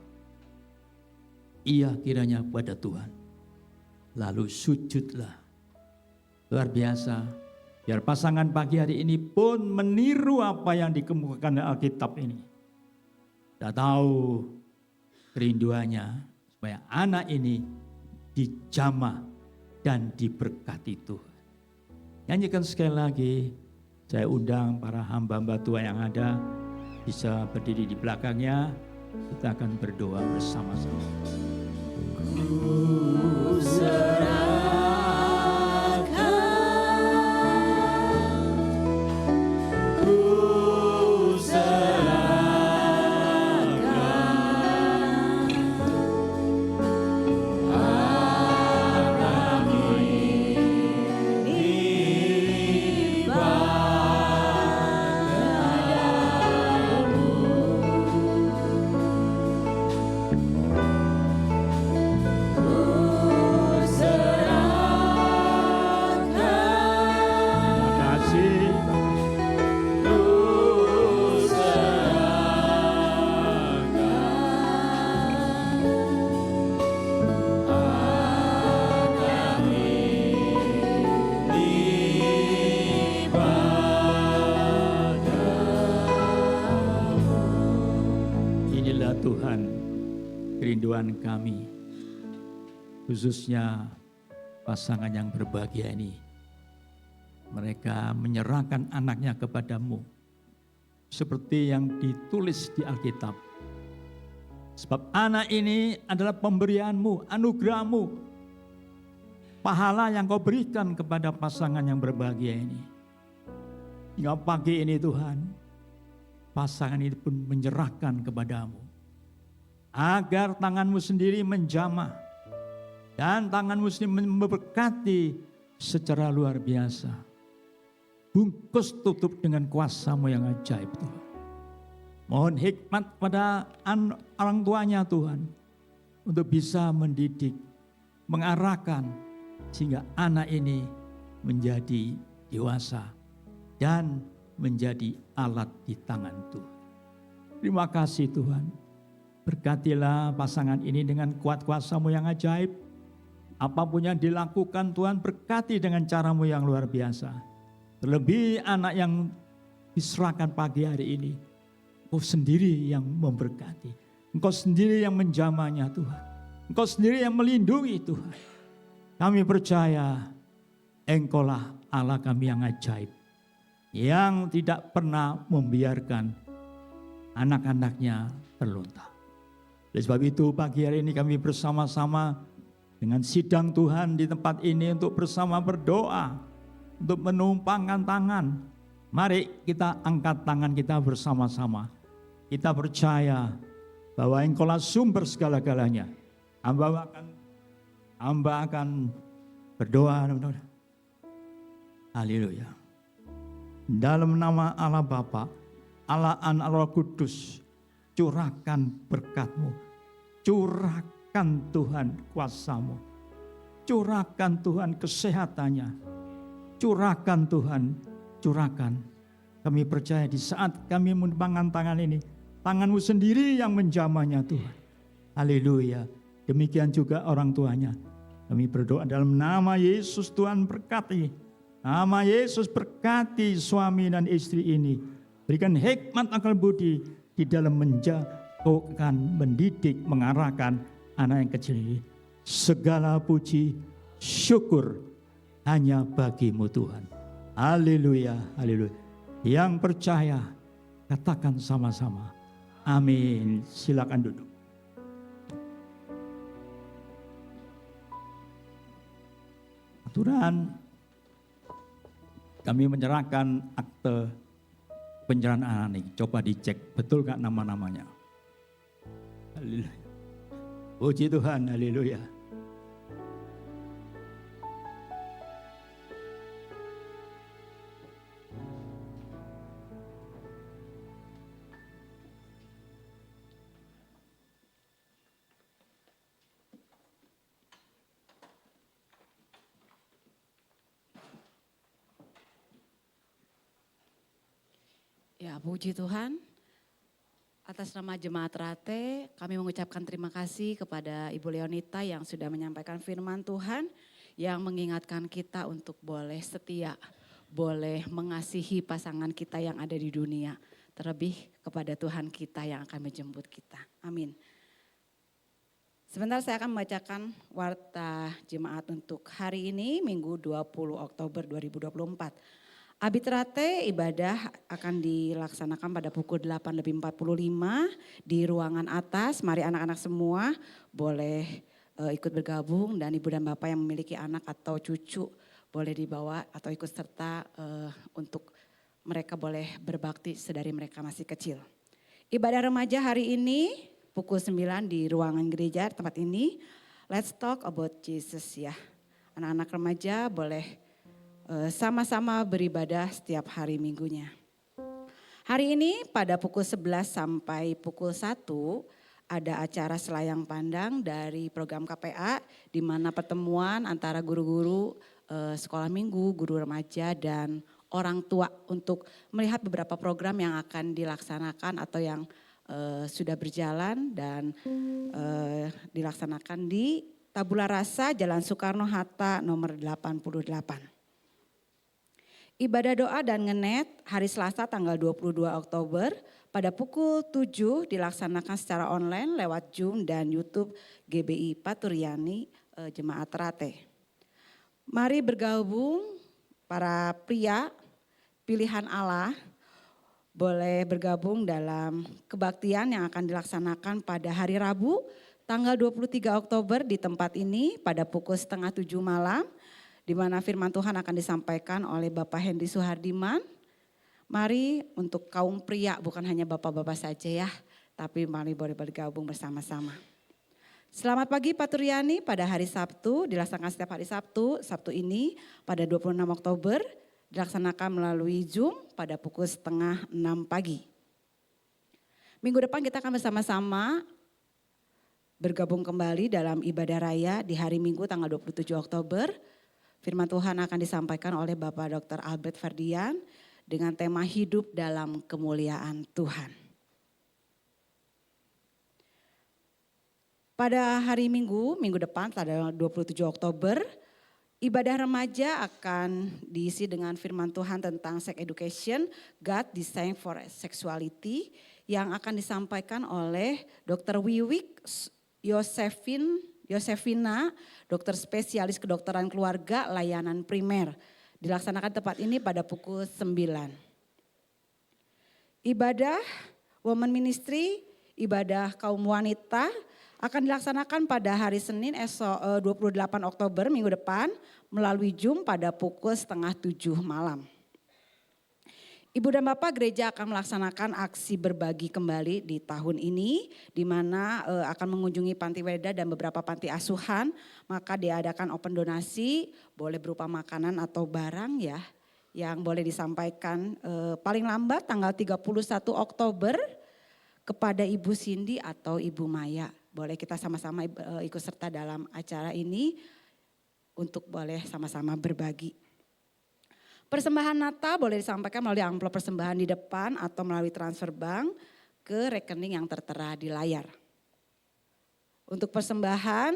ia kiranya pada Tuhan. Lalu sujudlah. Luar biasa. Biar pasangan pagi hari ini pun meniru apa yang dikemukakan dalam Alkitab ini. Kita tahu kerinduannya supaya anak ini dijamah dan diberkati Tuhan. Nyanyikan sekali lagi. Saya undang para hamba-hamba Tuhan yang ada bisa berdiri di belakangnya. Kita akan berdoa bersama-sama.
Ku serahkan, ku serahkan anak ini padamu.
Inilah Tuhan kerinduan kami, khususnya pasangan yang berbahagia ini. Mereka menyerahkan anaknya kepadamu, seperti yang ditulis di Alkitab. Sebab anak ini adalah pemberianmu, anugerahmu, pahala yang kau berikan kepada pasangan yang berbahagia ini. Hingga pagi ini Tuhan, pasangan ini pun menyerahkan kepadamu. Agar tanganmu sendiri menjamah. Dan tanganmu sendiri memberkati secara luar biasa. Bungkus tutup dengan kuasa-Mu yang ajaib Tuhan. Mohon hikmat pada orang tuanya Tuhan. Untuk bisa mendidik, mengarahkan. Sehingga anak ini menjadi dewasa. Dan menjadi alat di tangan Tuhan. Terima kasih Tuhan. Berkatilah pasangan ini dengan kuat kuasa-Mu yang ajaib. Apapun yang dilakukan Tuhan berkati dengan cara-Mu yang luar biasa. Terlebih anak yang diserahkan pagi hari ini. Engkau sendiri yang memberkati. Engkau sendiri yang menjamahnya Tuhan. Engkau sendiri yang melindungi Tuhan. Kami percaya Engkaulah Allah kami yang ajaib. Yang tidak pernah membiarkan anak-anaknya terlunta. Oleh sebab itu pagi hari ini kami bersama-sama dengan sidang Tuhan di tempat ini untuk bersama berdoa. Untuk menumpangkan tangan. Mari kita angkat tangan kita bersama-sama. Kita percaya bahwa Engkaulah sumber segala-galanya. Hamba akan berdoa. Haleluya. Dalam nama Allah Bapa, Allah Anak, Allah Kudus, curahkan berkat-Mu, curahkan Tuhan kuasa-Mu, curahkan Tuhan kesehatannya, curahkan Tuhan, curahkan. Kami percaya di saat kami menumpangkan tangan ini, tangan-Mu sendiri yang menjamahnya Tuhan. Haleluya. Demikian juga orang tuanya. Kami berdoa dalam nama Yesus, Tuhan berkati. Nama Yesus berkati suami dan istri ini. Berikan hikmat akal budi di dalam menjagokan, mendidik, mengarahkan anak yang kecil ini. Segala puji, syukur hanya bagimu Tuhan. Haleluya, haleluya. Yang percaya, katakan sama-sama. Amin. Silakan duduk. Aturan, kami menyerahkan akte penyerahan anak ini. Coba dicek, betul gak nama-namanya? Haleluya. Puji Tuhan, haleluya.
Ya, puji Tuhan. Atas nama Jemaat Rate, kami mengucapkan terima kasih kepada Ibu Leonita yang sudah menyampaikan firman Tuhan, yang mengingatkan kita untuk boleh setia, boleh mengasihi pasangan kita yang ada di dunia, terlebih kepada Tuhan kita yang akan menjemput kita. Amin. Sebentar saya akan membacakan warta jemaat untuk hari ini, Minggu 20 Oktober 2024. Abit Rate ibadah akan dilaksanakan pada pukul 8:45 di ruangan atas. Mari anak-anak semua boleh ikut bergabung, dan ibu dan bapak yang memiliki anak atau cucu boleh dibawa atau ikut serta untuk mereka boleh berbakti sedari mereka masih kecil. Ibadah remaja hari ini pukul 9 di ruangan gereja tempat ini. Let's talk about Jesus ya. Anak-anak remaja boleh sama-sama beribadah setiap hari minggunya. Hari ini pada pukul 11 sampai pukul 1 ada acara selayang pandang dari program KPA, di mana pertemuan antara guru-guru sekolah minggu, guru remaja dan orang tua untuk melihat beberapa program yang akan dilaksanakan atau yang sudah berjalan dan dilaksanakan di Tabula Rasa, Jalan Soekarno-Hatta nomor 88. Ibadah doa dan ngenet hari Selasa tanggal 22 Oktober pada pukul 7 dilaksanakan secara online lewat Zoom dan YouTube GBI Paturyani Jemaat Rate. Mari bergabung para pria pilihan Allah, boleh bergabung dalam kebaktian yang akan dilaksanakan pada hari Rabu tanggal 23 Oktober di tempat ini pada pukul 6:30 malam. Di mana firman Tuhan akan disampaikan oleh Bapak Hendy Suhardiman. Mari untuk kaum pria, bukan hanya bapak-bapak saja ya, tapi mari boleh bergabung bersama-sama. Selamat pagi Paturyani pada hari Sabtu, dilaksanakan setiap hari Sabtu. Sabtu ini pada 26 Oktober dilaksanakan melalui Zoom pada pukul 5:30 pagi. Minggu depan kita akan bersama-sama bergabung kembali dalam ibadah raya di hari Minggu tanggal 27 Oktober. Firman Tuhan akan disampaikan oleh Bapak Dr. Albert Ferdian dengan tema hidup dalam kemuliaan Tuhan. Pada hari Minggu depan tanggal 27 Oktober, ibadah remaja akan diisi dengan firman Tuhan tentang sex education, God Design for Sexuality, yang akan disampaikan oleh Dr. Wiwik Yosefina, dokter spesialis kedokteran keluarga layanan primer. Dilaksanakan tepat ini pada pukul 9. Ibadah Women Ministry, ibadah kaum wanita akan dilaksanakan pada hari Senin esok 28 Oktober minggu depan melalui Zoom pada pukul 6:30 malam. Ibu dan Bapak gereja akan melaksanakan aksi berbagi kembali di tahun ini, di mana akan mengunjungi panti weda dan beberapa panti asuhan, maka diadakan open donasi, boleh berupa makanan atau barang ya, yang boleh disampaikan paling lambat tanggal 31 Oktober kepada Ibu Cindy atau Ibu Maya. Boleh kita sama-sama ikut serta dalam acara ini untuk boleh sama-sama berbagi. Persembahan Natal boleh disampaikan melalui amplop persembahan di depan atau melalui transfer bank ke rekening yang tertera di layar. Untuk persembahan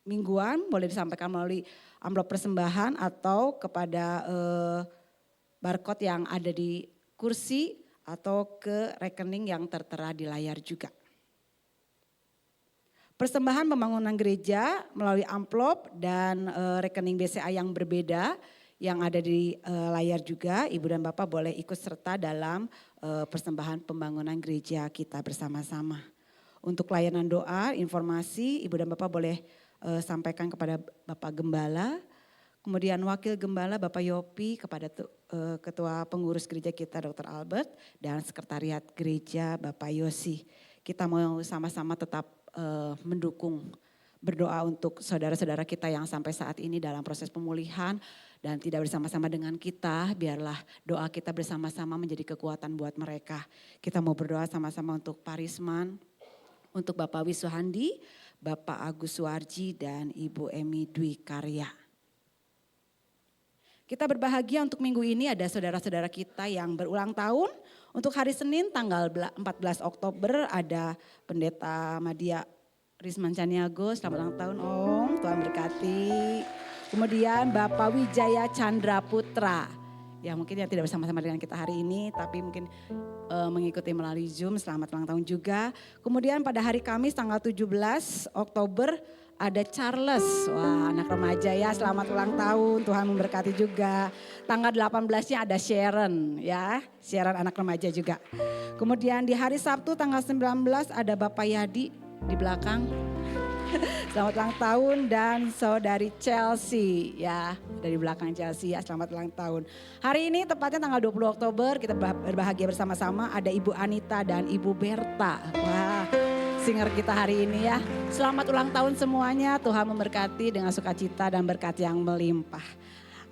mingguan boleh disampaikan melalui amplop persembahan atau kepada barcode yang ada di kursi atau ke rekening yang tertera di layar juga. Persembahan pembangunan gereja melalui amplop dan rekening BCA yang berbeda yang ada di layar juga, Ibu dan Bapak boleh ikut serta dalam persembahan pembangunan gereja kita bersama-sama. Untuk layanan doa, informasi Ibu dan Bapak boleh sampaikan kepada Bapak Gembala, kemudian Wakil Gembala Bapak Yopi, kepada Ketua Pengurus Gereja kita Dr. Albert, dan Sekretariat Gereja Bapak Yosi. Kita mau sama-sama tetap mendukung, berdoa untuk saudara-saudara kita yang sampai saat ini dalam proses pemulihan dan tidak bersama-sama dengan kita. Biarlah doa kita bersama-sama menjadi kekuatan buat mereka. Kita mau berdoa sama-sama untuk Pak Risman, untuk Bapak Wisuhandi, Bapak Agus Suwarji, dan Ibu Emi Dwi Karya. Kita berbahagia untuk minggu ini ada saudara-saudara kita yang berulang tahun. Untuk hari Senin tanggal 14 Oktober ada Pendeta Madia Risman Caniago, selamat ulang tahun Om, Tuhan berkati. Kemudian Bapak Wijaya Chandra Putra, ya mungkin yang tidak bersama-sama dengan kita hari ini tapi mungkin mengikuti melalui Zoom, selamat ulang tahun juga. Kemudian pada hari Kamis tanggal 17 Oktober ada Charles, wah anak remaja ya, selamat ulang tahun, Tuhan memberkati juga. Tanggal 18-nya ada Sharon ya, Sharon anak remaja juga. Kemudian di hari Sabtu tanggal 19 ada Bapak Yadi di belakang. Selamat ulang tahun, dan saudari Chelsea ya, dari belakang Chelsea ya, selamat ulang tahun. Hari ini tepatnya tanggal 20 Oktober kita berbahagia bersama-sama ada Ibu Anita dan Ibu Berta. Wah, singer kita hari ini ya. Selamat ulang tahun semuanya, Tuhan memberkati dengan sukacita dan berkat yang melimpah.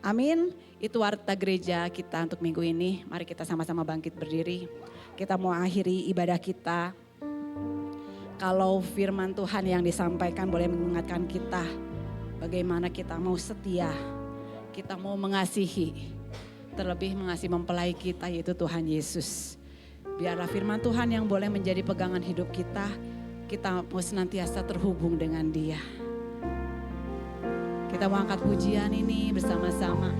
Amin. Itu warta gereja kita untuk minggu ini. Mari kita sama-sama bangkit berdiri. Kita mau akhiri ibadah kita. Kalau firman Tuhan yang disampaikan boleh mengingatkan kita bagaimana kita mau setia, kita mau mengasihi, terlebih mengasihi mempelai kita yaitu Tuhan Yesus. Biarlah firman Tuhan yang boleh menjadi pegangan hidup kita, kita mau senantiasa terhubung dengan Dia. Kita mau angkat pujian ini bersama-sama.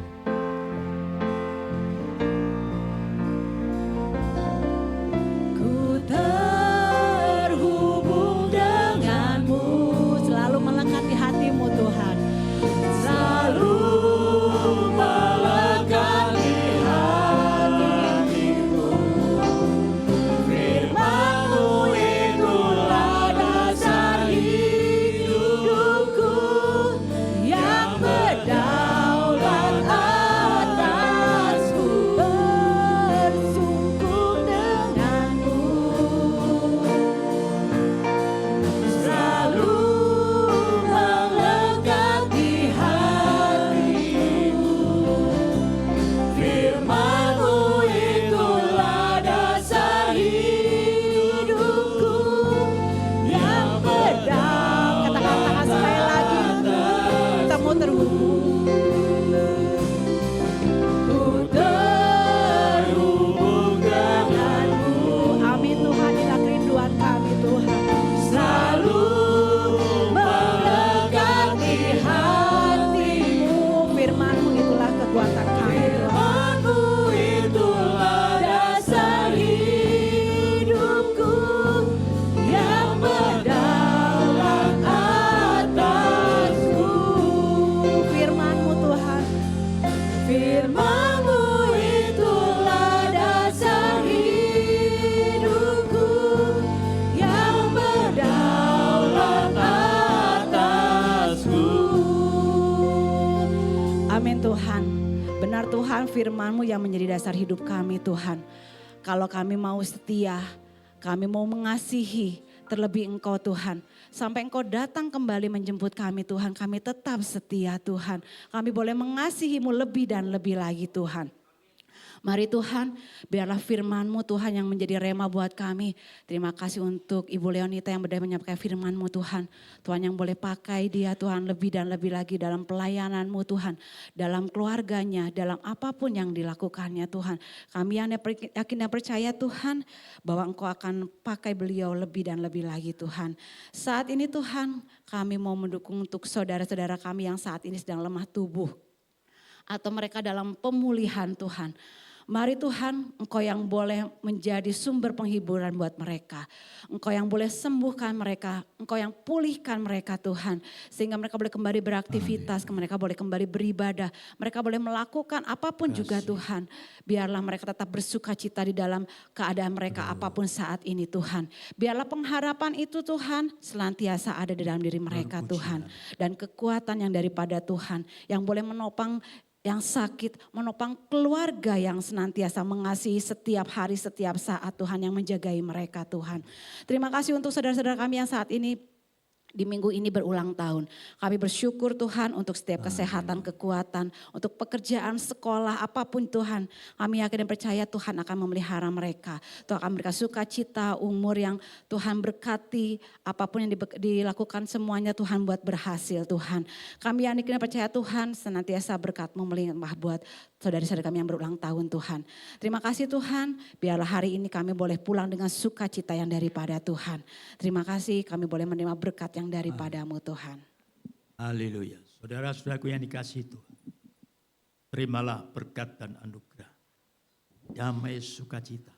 Firman-Mu yang menjadi dasar hidup kami Tuhan. Kalau kami mau setia, kami mau mengasihi, terlebih Engkau Tuhan. Sampai Engkau datang kembali menjemput kami Tuhan, kami tetap setia Tuhan. Kami boleh mengasihi-Mu lebih dan lebih lagi Tuhan. Mari Tuhan, biarlah firman-Mu Tuhan yang menjadi rema buat kami. Terima kasih untuk Ibu Leonita yang berdaya menyampaikan firman-Mu Tuhan. Tuhan yang boleh pakai dia Tuhan lebih dan lebih lagi dalam pelayanan-Mu Tuhan. Dalam keluarganya, dalam apapun yang dilakukannya Tuhan. Kami yang yakin dan percaya Tuhan bahwa Engkau akan pakai beliau lebih dan lebih lagi Tuhan. Saat ini Tuhan kami mau mendukung untuk saudara-saudara kami yang saat ini sedang lemah tubuh. Atau mereka dalam pemulihan Tuhan. Mari Tuhan, Engkau yang boleh menjadi sumber penghiburan buat mereka. Engkau yang boleh sembuhkan mereka, Engkau yang pulihkan mereka Tuhan. Sehingga mereka boleh kembali beraktivitas, mereka boleh kembali beribadah. Mereka boleh melakukan apapun juga Tuhan. Biarlah mereka tetap bersuka cita di dalam keadaan mereka apapun saat ini Tuhan. Biarlah pengharapan itu Tuhan senantiasa ada di dalam diri mereka Tuhan. Dan kekuatan yang daripada Tuhan yang boleh menopang yang sakit, menopang keluarga yang senantiasa mengasihi setiap hari, setiap saat Tuhan yang menjagai mereka Tuhan. Terima kasih untuk saudara-saudara kami yang saat ini di minggu ini berulang tahun. Kami bersyukur Tuhan untuk setiap kesehatan, kekuatan, untuk pekerjaan, sekolah, apapun Tuhan. Kami yakin dan percaya Tuhan akan memelihara mereka. Tuhan akan memberikan sukacita, umur yang Tuhan berkati, apapun yang dilakukan semuanya Tuhan buat berhasil Tuhan. Kami yakin dan percaya Tuhan senantiasa berkat-Mu melimpah buat saudara-saudara kami yang berulang tahun Tuhan. Terima kasih Tuhan, biarlah hari ini kami boleh pulang dengan sukacita yang daripada Tuhan. Terima kasih kami boleh menerima berkat yang daripada-Mu Tuhan.
Haleluya. Saudara-saudaraku yang dikasihi Tuhan, terimalah berkat dan anugerah. Damai sukacita,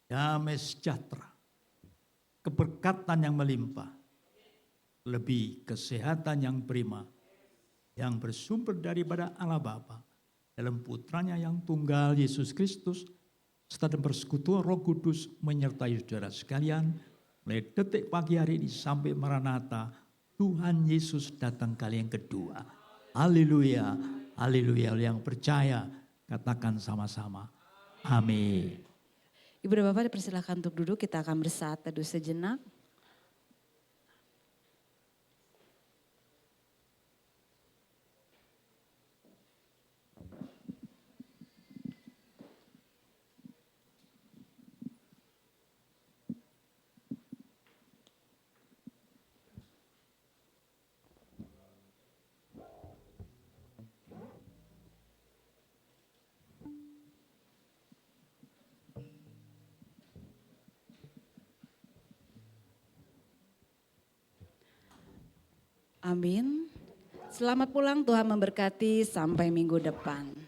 damai sejahtera, keberkatan yang melimpah, lebih kesehatan yang prima, yang bersumber daripada Allah Bapa, dalam putranya yang tunggal Yesus Kristus, serta dan persekutuan Roh Kudus menyertai saudara sekalian, mulai detik pagi hari ini sampai Maranatha, Tuhan Yesus datang kali yang kedua. Haleluya, haleluya. Yang percaya katakan sama-sama, amin.
Ibu dan Bapak dipersilakan untuk duduk, kita akan bersaat teduh sejenak. Amin. Selamat pulang, Tuhan memberkati, sampai minggu depan.